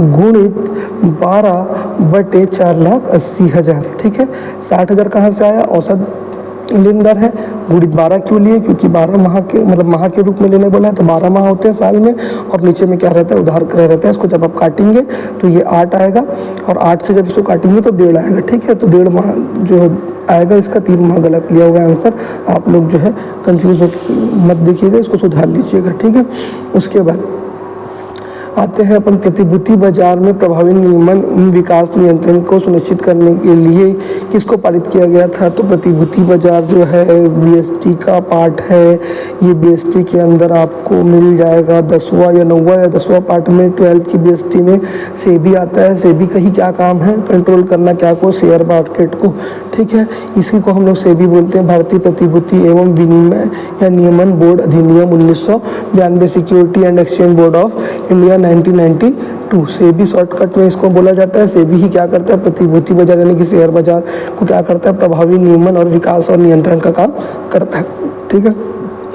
Speaker 1: गुणित 12 बटे 4,80,000। ठीक है, 60,000 कहाँ से आया, औसत लेनदार है। गुणित 12 क्यों लिए, क्योंकि 12 माह के मतलब माह के रूप में लेने बोला है, तो 12 माह होते हैं साल में, और नीचे में क्या रहता है, उधार क्रय रहता है। इसको जब आप काटेंगे तो ये 8 आएगा, और 8 से जब इसको काटेंगे तो 1.5 आएगा। ठीक है, तो 1.5 माह जो आएगा, इसका 3 माह गलत लिया हुआ है आंसर। आप लोग जो है कंफ्यूज मत देखिएगा, इसको सुधार लीजिएगा। ठीक है, उसके बाद आते हैं अपन प्रतिभूति बाजार में प्रभावी नियमन विकास नियंत्रण को सुनिश्चित करने के लिए किसको पारित किया गया था। तो प्रतिभूति बाजार जो है BST का पार्ट है। ये BST के अंदर आपको मिल जाएगा 10वां या 9वां या 10वां पार्ट में। 12th की BST में सेबी आता है। सेबी का ही क्या काम है, कंट्रोल करना क्या को, शेयर मार्केट को। ठीक है, इसी को हम लोग सेबी बोलते हैं, भारतीय प्रतिभूति एवं विनिमय या नियमन बोर्ड अधिनियम 1992, security and exchange board of India 1992। SEBI shortcut में इसको बोला जाता है। सेबी ही क्या करता है, प्रतिभूति बाजार यानी कि शेयर बाजार को क्या करता है, प्रभावी नियमन और विकास और नियंत्रण का काम करता है। ठीक है,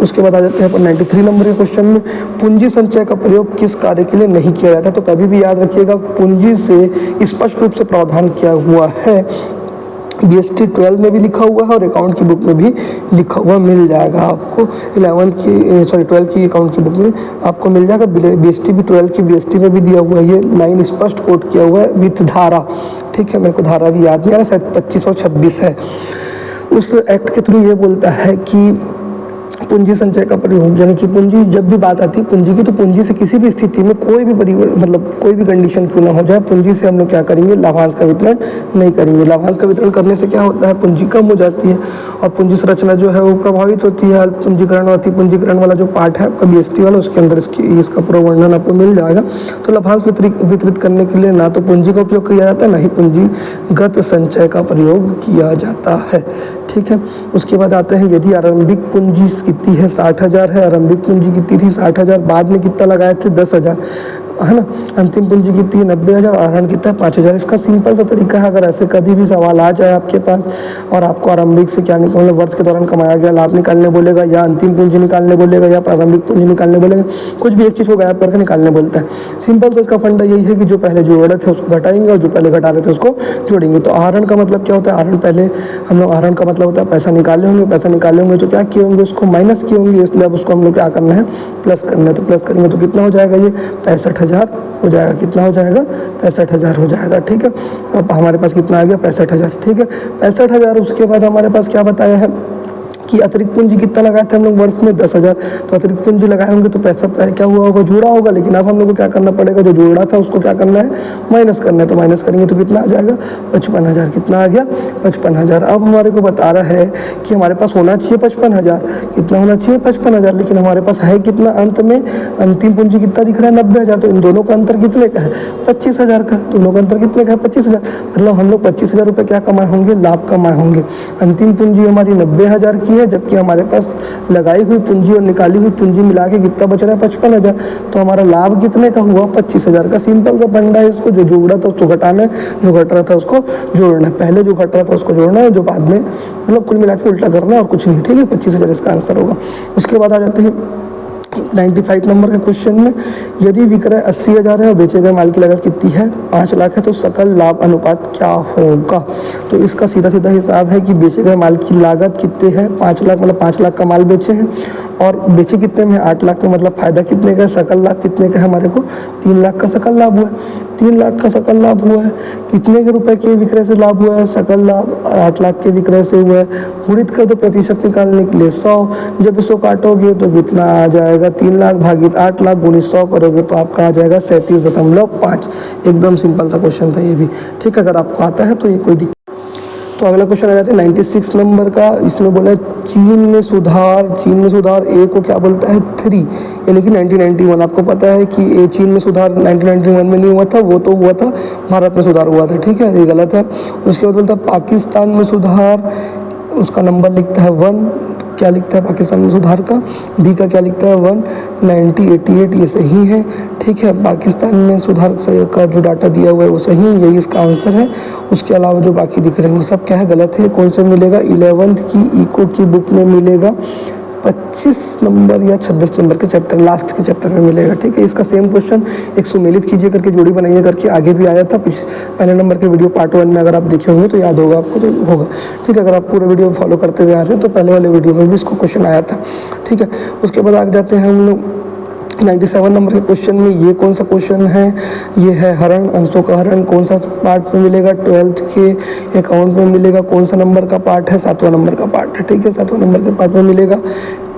Speaker 1: उसके बाद आ जाते हैं अपन 93 नंबर के क्वेश्चन में। पूंजी संचय का प्रयोग किस कार्य के लिए नहीं किया जाता। तो कभी भी याद रखिएगा, पूंजी से स्पष्ट रूप से प्रावधान किया हुआ है। BST 12 में भी लिखा हुआ है और अकाउंट की बुक में भी लिखा हुआ मिल जाएगा आपको। 12th की अकाउंट की बुक में आपको मिल जाएगा। BST भी 12 की BST में भी दिया हुआ है। ये लाइन स्पष्ट कोट किया हुआ है विथ धारा। ठीक है, मेरे को धारा भी याद नहीं आ रहा, शायद 25 और 26 है। उस एक्ट के थ्रू ये बोलता है कि पूंजी संचय का प्रयोग, यानी कि पूंजी जब भी बात आती है पूंजी की, तो पूंजी से किसी भी स्थिति में कोई भी मतलब कोई भी कंडीशन क्यों ना हो जाए, पूंजी से हम लोग क्या करेंगे, लाभांश का वितरण नहीं करेंगे। लाभांश का वितरण करने से क्या होता है, पूंजी कम हो जाती है और पूंजी संरचना जो है वो प्रभावित होती है। अल्प पूंजीकरण और अति पूंजीकरण वाला जो पार्ट है आपका BST वाला, उसके अंदर इसका पूरा वर्णन आपको मिल जाएगा। तो लाभांश वितरित करने के लिए ना तो पूंजी का उपयोग किया जाता है, ना ही पूंजीगत संचय का प्रयोग किया जाता है। ठीक है, उसके बाद आते हैं, यदि आरंभिक पूंजी कितनी है, 60,000 है। आरंभिक पूंजी कितनी थी, 60,000, बाद में कितना लगाए थे, 10,000, है ना। अंतिम पूंजी कितनी है, 90,000, आहरण कितना है, 5,000। इसका सिंपल सा तरीका है, अगर ऐसे कभी भी सवाल आ जाए आपके पास और आपको आरंभिक से क्या निकालना, वर्ष के दौरान कमाया गया लाभ निकालने बोलेगा, या अंतिम पूंजी निकालने बोलेगा, या प्रारंभिक पूंजी निकालने बोलेगा, कुछ भी एक चीज़ को गायब करके निकालने बोलता है। सिंपल तो इसका फंडा यही है कि जो पहले जोड़े थे उसको घटाएंगे और जो पहले घटा रहे थे उसको जोड़ेंगे। तो आहरण का मतलब क्या होता है, आहरण पहले हम लोग, आहरण का मतलब होता है पैसा निकाले होंगे, पैसा निकाले होंगे तो क्या किए होंगे, उसको माइनस किए होंगे, इसलिए अब उसको हम लोग क्या करना है, प्लस करना है। तो प्लस करेंगे तो कितना हो जाएगा, ये 65,000 हो जाएगा। कितना हो जाएगा, 65,000 हो जाएगा। ठीक है, अब हमारे पास कितना आ गया, 65,000। ठीक है, 65,000। उसके बाद हमारे पास क्या बताया है कि अतिरिक्त पूंजी कितना लगाए थे हम लोग वर्ष में, 10,000। तो अतिरिक्त पूंजी लगाए होंगे तो पैसा क्या हुआ होगा, जुड़ा होगा। लेकिन अब हम लोग को क्या करना पड़ेगा, जो जोड़ा था उसको क्या करना है, माइनस करना है। तो माइनस करेंगे तो कितना आ जाएगा, 55,000। कितना आ गया, 55,000। अब हमारे को बता रहा है कि हमारे पास होना चाहिए 55,000। कितना होना चाहिए, 55,000, लेकिन हमारे पास है कितना अंत में, अंतिम पूंजी कितना दिख रहा है, 90,000। तो इन दोनों का अंतर कितने का है, 25,000 का। दोनों का अंतर कितने का है, 25,000। मतलब हम लोग 25,000 रुपये क्या कमाए होंगे, लाभ कमाए होंगे। अंतिम पूंजी हमारी 90,000 की है, जबकि हमारे पास लगाई हुई पूंजी और निकाली हुई पूंजी मिला के कितना बच रहा है, 55,000। तो हमारा लाभ कितने का हुआ, 25,000 का। सिंपल सा फंडा है, इसको जो जोड़ा था उसको घटाना है, जो घट रहा था उसको जोड़ना है। पहले जो घट रहा था उसको जोड़ना है, जो बाद में, मतलब कुल मिला के उल्टा करना है और कुछ नहीं। ठीक है, 25,000 इसका आंसर होगा। उसके बाद आ जाते हैं 95 नंबर के क्वेश्चन में, यदि विक्रय 80,000 है और बेचे गए माल की लागत कितनी है, 5 लाख है, तो सकल लाभ अनुपात क्या होगा। तो इसका सीधा सीधा हिसाब है कि बेचे गए माल की लागत कितने है, 5 लाख, मतलब 5 लाख का माल बेचे हैं और बेचे कितने में, 8 लाख में, मतलब फायदा कितने का, सकल लाभ कितने का है हमारे को, 3 लाख का सकल लाभ हुआ है। 3 लाख का सकल लाभ हुआ है। कितने के रुपए के विक्रय से लाभ हुआ है, सकल लाभ 8 लाख के विक्रय से हुआ है। गुणित कर दो प्रतिशत निकालने के लिए 100। जब इसको काटोगे तो कितना आ जाएगा, 3 लाख भागित 8 लाख गुणित 100 करोगे तो आपका आ जाएगा 37.5। एकदम सिंपल सा क्वेश्चन था ये भी। ठीक है, अगर आपको आता है तो ये कोई दिक्कत। तो अगला क्वेश्चन आ जाता है 96 नंबर का। इसमें बोला है चीन में सुधार। चीन में सुधार ए को क्या बोलता है, 3, यानी कि 1991। आपको पता है कि चीन में सुधार 1991 में नहीं हुआ था, वो तो हुआ था भारत में सुधार हुआ था। ठीक है, ये गलत है। उसके बाद बोलता है पाकिस्तान में सुधार, उसका नंबर लिखता है 1। क्या लिखता है पाकिस्तान में सुधार का, बी का क्या लिखता है 19088, ये सही है। ठीक है, पाकिस्तान में सुधार का जो डाटा दिया हुआ है वो सही है, यही इसका आंसर है। उसके अलावा जो बाकी दिख रहे हैं वो सब क्या है, गलत है। कौन से मिलेगा, 11th की इको की बुक में मिलेगा, 25 नंबर या 26 नंबर के चैप्टर, लास्ट के चैप्टर में मिलेगा। ठीक है, इसका सेम क्वेश्चन एक सुमेलित कीजिए करके, जोड़ी बनाइए करके आगे भी आया था पहले नंबर के वीडियो पार्ट 1 में, अगर आप देखे होंगे तो याद होगा आपको, तो होगा। ठीक है, अगर आप पूरे वीडियो फॉलो करते हुए आ रहे हो तो पहले वाले वीडियो में भी इसको क्वेश्चन आया था। ठीक है, उसके बाद आगे जाते हैं हम लोग 97 नंबर के क्वेश्चन में। ये कौन सा क्वेश्चन है, ये है हरण, अंशों का हरण। कौन सा पार्ट में मिलेगा, 12th के अकाउंट में मिलेगा। कौन सा नंबर का पार्ट है, 7वां नंबर का पार्ट है। ठीक है, 7वां नंबर के पार्ट में मिलेगा।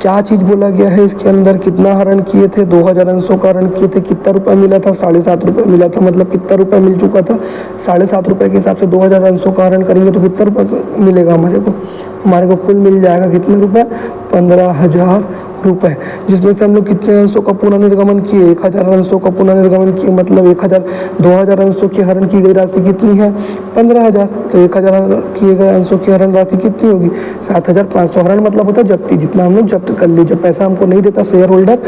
Speaker 1: क्या चीज़ बोला गया है इसके अंदर, कितना हरण किए थे, 2000 अंशों का हरण किए थे, कितना रुपया मिला था, 7.5 रुपये मिला था। मतलब कितना रुपया मिल चुका था, 7.5 रुपये के हिसाब से 2000 अंशों का हरण करेंगे तो कितना रुपया मिलेगा हमारे को कुल मिल जाएगा कितने रुपये, 15,000 रुपये। जिसमें से हम लोग कितने अंशों का पुनर्निर्गमन किए, 1000 अंशों का पुनर्निर्गमन किए। मतलब 2000 अंशों की हरण की गई राशि कितनी है, 15,000। तो 1000 किए गए अंशों की हरण राशि कितनी होगी, 7,500। हरण मतलब होता है जब्ती, जितना हम लोग जब्त कर लिए। जब पैसा हमको नहीं देता शेयर होल्डर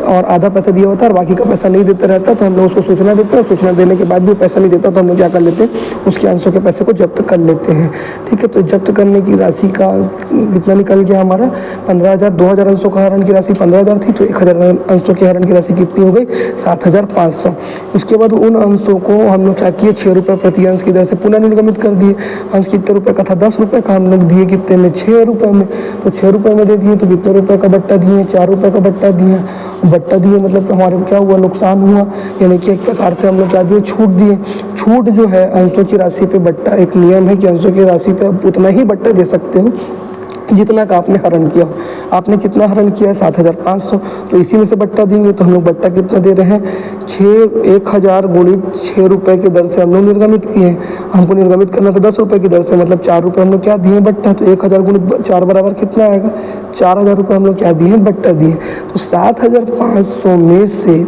Speaker 1: और आधा पैसा दिया होता है और बाकी का पैसा नहीं देता रहता, तो हम लोग उसको सूचना देते हैं। सूचना देने के बाद भी पैसा नहीं देता तो हम लोग क्या कर लेते हैं, उसके अंशों के पैसे को जब्त कर लेते हैं। ठीक है, तो जब्त करने की राशि का कितना निकल गया हमारा, 15,000। 2000 अंशों का हरण की राशि 15,000 थी, तो 1000 अंशों की हरण की राशि कितनी हो गई, 7,500। उसके बाद उन अंशों को हम लोग क्या किए, 6 रुपये प्रति अंश की दर से पुनर्निर्गमित कर दिए। अंश कितने रुपये का था, 10 रुपये का, हम लोग दिए कितने में, 6 रुपये में। तो 6 रुपये में दे दिए तो कितने रुपये का बट्टा दिए, 4 रुपये का बट्टा दिए। बट्टा दिए मतलब हमारे को क्या हुआ, नुकसान हुआ। यानी कि एक प्रकार से हम लोग क्या दिए, छूट दिए। छूट जो है अंशों की राशि पे बट्टा, एक नियम है कि अंशों की राशि पे आप उतना ही बट्टा दे सकते हो जितना का आपने हरण किया हो। आपने कितना हरण किया है 7,500, तो इसी में से बट्टा देंगे। तो हम लोग बट्टा कितना दे रहे हैं 1,000 गुणित 6 रुपये की दर से हम लोग निर्गमित किए हैं। हमको निर्गमित करना था 10 रुपये की दर से, मतलब 4 रुपये हम लोग क्या दिए बट्टा। तो 1,000 गुणित 4 बराबर कितना आएगा 4,000 रुपये हम लोग क्या दिए बट्टा दिए। तो 7,500 में से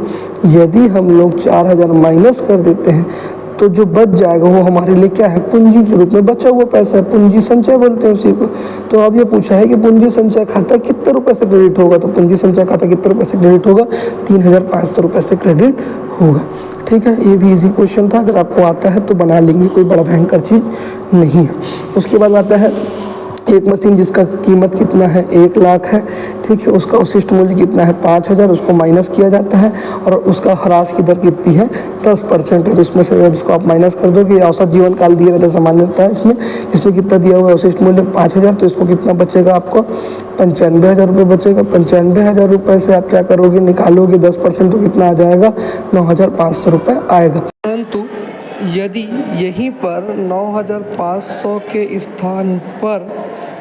Speaker 1: यदि हम लोग 4,000 माइनस कर देते हैं तो जो बच जाएगा वो हमारे लिए क्या है पूंजी के रूप में बचा हुआ पैसा है। पूंजी संचय बोलते हैं उसी को। तो अब ये पूछा है कि पूंजी संचय खाता कितने रुपए से क्रेडिट होगा। तो पूंजी संचय खाता कितने रुपए से क्रेडिट होगा 3,500 रुपये से क्रेडिट होगा। ठीक है, ये भी इजी क्वेश्चन था, अगर आपको आता है तो बना लेंगे, कोई बड़ा भयंकर चीज़ नहीं है। उसके बाद आता है एक मशीन जिसका कीमत कितना है 1 लाख है। ठीक है, उसका उचित मूल्य कितना है 5,000, उसको माइनस किया जाता है और उसका ह्रास की दर कितनी है 10% है। तो इसमें से जब इसको आप माइनस कर दोगे, औसत जीवन काल दिया रहता है सामान्यतः इसमें कितना दिया हुआ है उचित मूल्य 5,000, तो इसको कितना बचेगा आपको 95,000 रुपये बचेगा। 95,000 रुपये से आप क्या करोगे निकालोगे 10%, तो कितना आ जाएगा 9,500 रुपये आएगा। परंतु यदि यहीं पर 9,500 के स्थान पर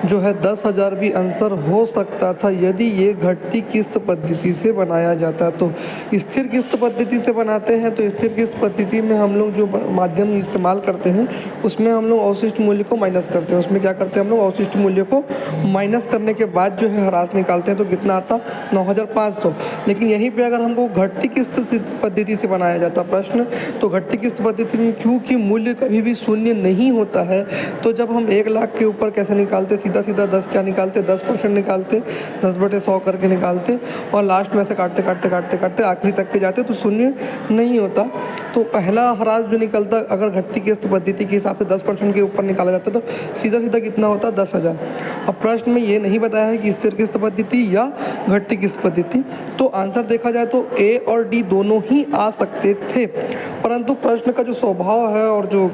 Speaker 1: जो है 10,000 भी आंसर हो सकता था यदि ये घटती किस्त पद्धति से बनाया जाता। तो स्थिर किस्त पद्धति से बनाते हैं तो स्थिर किस्त पद्धति में हम लोग जो माध्यम इस्तेमाल करते हैं उसमें हम लोग अवशिष्ट मूल्य को माइनस करते हैं। उसमें क्या करते हैं हम लोग अवशिष्ट मूल्य को माइनस करने के बाद जो है ह्रास निकालते हैं, तो कितना आता 9,500। लेकिन यहीं पर अगर हमको घटती किस्त पद्धति से बनाया जाता प्रश्न, तो घटती किस्त पद्धति में क्योंकि मूल्य कभी भी शून्य नहीं होता है, तो जब हम 1 लाख के ऊपर कैसे निकालते सीधा 10 क्या निकालते 10% निकालते 10/100 करके निकालते और लास्ट में से काटते आखिरी तक के जाते तो शून्य नहीं होता। तो पहला ह्रास जो निकलता अगर घटती किस्त पद्धति के हिसाब से 10% के ऊपर निकाला जाता तो सीधा कितना होता 10,000। अब प्रश्न में ये नहीं बताया है कि स्थिर किस्त पद्धति या घटती किस्त पद्धति, तो आंसर देखा जाए तो ए और डी दोनों ही आ सकते थे। परंतु प्रश्न का जो स्वभाव है और जो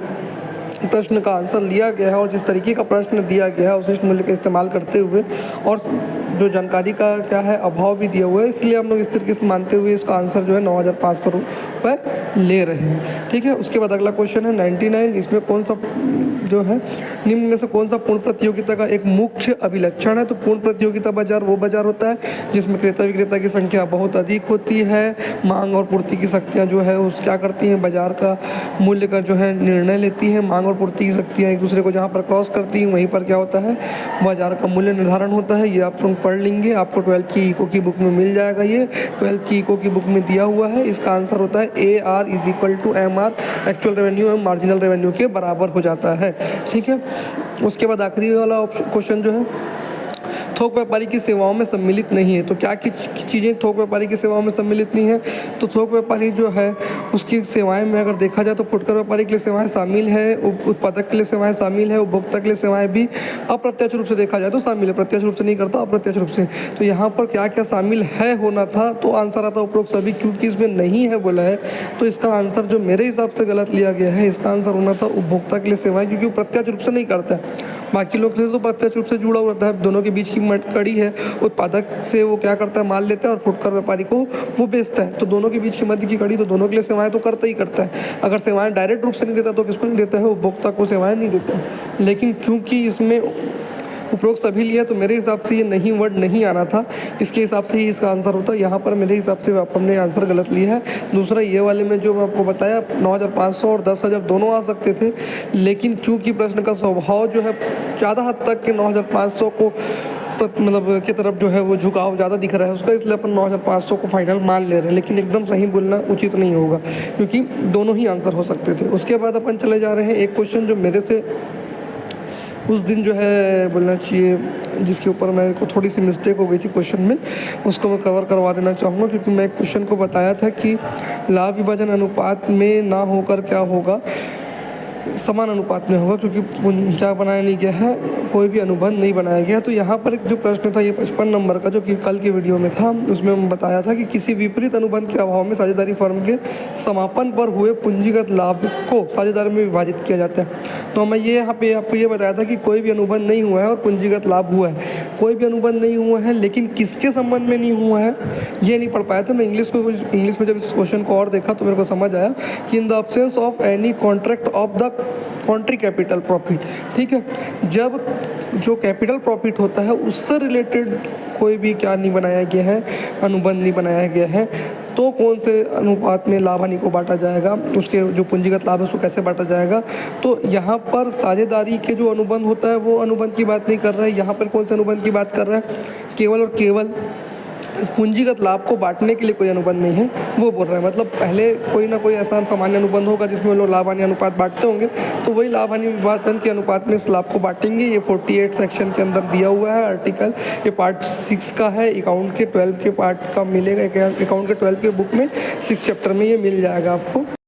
Speaker 1: प्रश्न का आंसर लिया गया है और जिस तरीके का प्रश्न दिया गया है उचित मूल्य का इस्तेमाल करते हुए और जो जानकारी का क्या है अभाव भी दिया हुआ है, इसलिए हम लोग स्थिर किस्त मानते हुए इसका आंसर जो है 9,500 रुपये ले रहे हैं। ठीक है, उसके बाद अगला क्वेश्चन है 99। इसमें कौन सा जो है निम्न में से कौन सा पूर्ण प्रतियोगिता का एक मुख्य अभिलक्षण है। तो पूर्ण प्रतियोगिता बाजार वो बाजार होता है जिसमें क्रेता विक्रेता की संख्या बहुत अधिक होती है, मांग और पूर्ति की शक्तियाँ जो है उस क्या करती हैं बाजार का मूल्य का जो है निर्णय लेती है। मांग और पूर्ति की शक्तियाँ एक दूसरे को जहाँ पर क्रॉस करती हैं वहीं पर क्या होता है बाजार का मूल्य निर्धारण होता है। ये आप लोग पढ़ लेंगे, आपको 12th की इको की बुक में मिल जाएगा। ये 12th की इको की बुक में दिया हुआ है। इसका आंसर होता है AR = MR, एक्चुअल रेवेन्यू एवं मार्जिनल रेवेन्यू के बराबर हो जाता है। ठीक है, उसके बाद आखिरी वाला क्वेश्चन जो है थोक व्यापारी की सेवाओं में सम्मिलित नहीं है। तो क्या चीज़ें थोक व्यापारी की सेवाओं में सम्मिलित नहीं है। तो थोक व्यापारी जो है उसकी सेवाएं में अगर देखा जाए तो फुटकर व्यापारी के लिए सेवाएं शामिल है, उत्पादक के लिए सेवाएं शामिल है, उपभोक्ता के लिए सेवाएं भी अप्रत्यक्ष रूप से देखा जाए तो शामिल है, प्रत्यक्ष रूप से नहीं करता अप्रत्यक्ष रूप से। तो यहाँ पर क्या क्या शामिल है होना था, तो आंसर आता उपरोक्त सभी, क्योंकि इसमें नहीं है बोला है तो इसका आंसर जो मेरे हिसाब से गलत लिया गया है। इसका आंसर होना था उपभोक्ता के लिए सेवाएं, क्योंकि वो प्रत्यक्ष रूप से नहीं करता है, बाकी लोग से तो प्रत्यक्ष रूप से जुड़ा हुआ रहता है। दोनों के बीच की कड़ी है, उत्पादक से वो क्या करता है माल लेता है और फुटकर व्यापारी को वो बेचता है। तो दोनों के बीच की मध्य की कड़ी, तो दोनों के लिए सेवाएं तो करता ही करता है। अगर सेवाएं डायरेक्ट रूप से नहीं देता तो किसको नहीं देता है, उपभोक्ता को सेवाएं नहीं देता है। लेकिन क्योंकि इसमें उपरोक्त सभी लिया तो मेरे हिसाब से ये नहीं वर्ड नहीं आना था, इसके हिसाब से ही इसका आंसर होता। यहाँ पर मेरे हिसाब से हमने आंसर गलत लिया है। दूसरा ये वाले में जो मैं आपको बताया 9,500 और 10,000 दोनों आ सकते थे, लेकिन क्योंकि प्रश्न का स्वभाव जो है ज़्यादा हद तक के 9,500 को मतलब की तरफ जो है वो झुकाव ज़्यादा दिख रहा है उसका, इसलिए अपन 9,500 को फाइनल मान ले रहे हैं। लेकिन एकदम सही बोलना उचित नहीं होगा क्योंकि दोनों ही आंसर हो सकते थे। उसके बाद अपन चले जा रहे हैं एक क्वेश्चन जो मेरे से उस दिन जो है बोलना चाहिए जिसके ऊपर मेरे को थोड़ी सी मिस्टेक हो गई थी क्वेश्चन में, उसको मैं कवर करवा देना चाहूँगा। क्योंकि मैं क्वेश्चन को बताया था कि लाभ विभाजन अनुपात में ना होकर क्या होगा, समान अनुपात में होगा, क्योंकि क्या बनाया नहीं गया है, कोई भी अनुबंध नहीं बनाया गया। तो यहाँ पर एक जो प्रश्न था ये 55 नंबर का जो कि कल की वीडियो में था, उसमें मैं बताया था कि किसी विपरीत अनुबंध के अभाव में साझेदारी फर्म के समापन पर हुए पूंजीगत लाभ को साझेदारी में विभाजित किया जाता है। तो मैं ये यहाँ पे आपको ये बताया था कि कोई भी अनुबंध नहीं हुआ है और पूंजीगत लाभ हुआ है। कोई भी अनुबंध नहीं हुआ है, लेकिन किसके संबंध में नहीं हुआ है ये नहीं पढ़ पाया था मैं। इंग्लिश में जब इस क्वेश्चन को और देखा तो मेरे को समझ आया कि in the absence of any contract of the country capital profit, ठीक है। जब जो कैपिटल प्रॉफिट होता है उससे रिलेटेड कोई भी क्या नहीं बनाया गया है, अनुबंध नहीं बनाया गया है, तो कौन से अनुपात में लाभ हानि को बांटा जाएगा, उसके जो पूंजीगत लाभ है उसको कैसे बांटा जाएगा। तो यहाँ पर साझेदारी के जो अनुबंध होता है वो अनुबंध की बात नहीं कर रहा है। यहाँ पर कौन से अनुबंध की बात कर रहा है, केवल और केवल पूंजीगत लाभ को बांटने के लिए कोई अनुबंध नहीं है वो बोल रहा है। मतलब पहले कोई ना कोई ऐसा सामान्य अनुबंध होगा जिसमें लोग लाभ हानि अनुपात बांटते होंगे, तो वही लाभ हानि विभाजन के अनुपात में इस लाभ को बांटेंगे। ये 48 सेक्शन के अंदर दिया हुआ है आर्टिकल, ये पार्ट 6 का है, अकाउंट के 12 के पार्ट का मिलेगा, अकाउंट के 12 के बुक में 6 चैप्टर में ये मिल जाएगा आपको।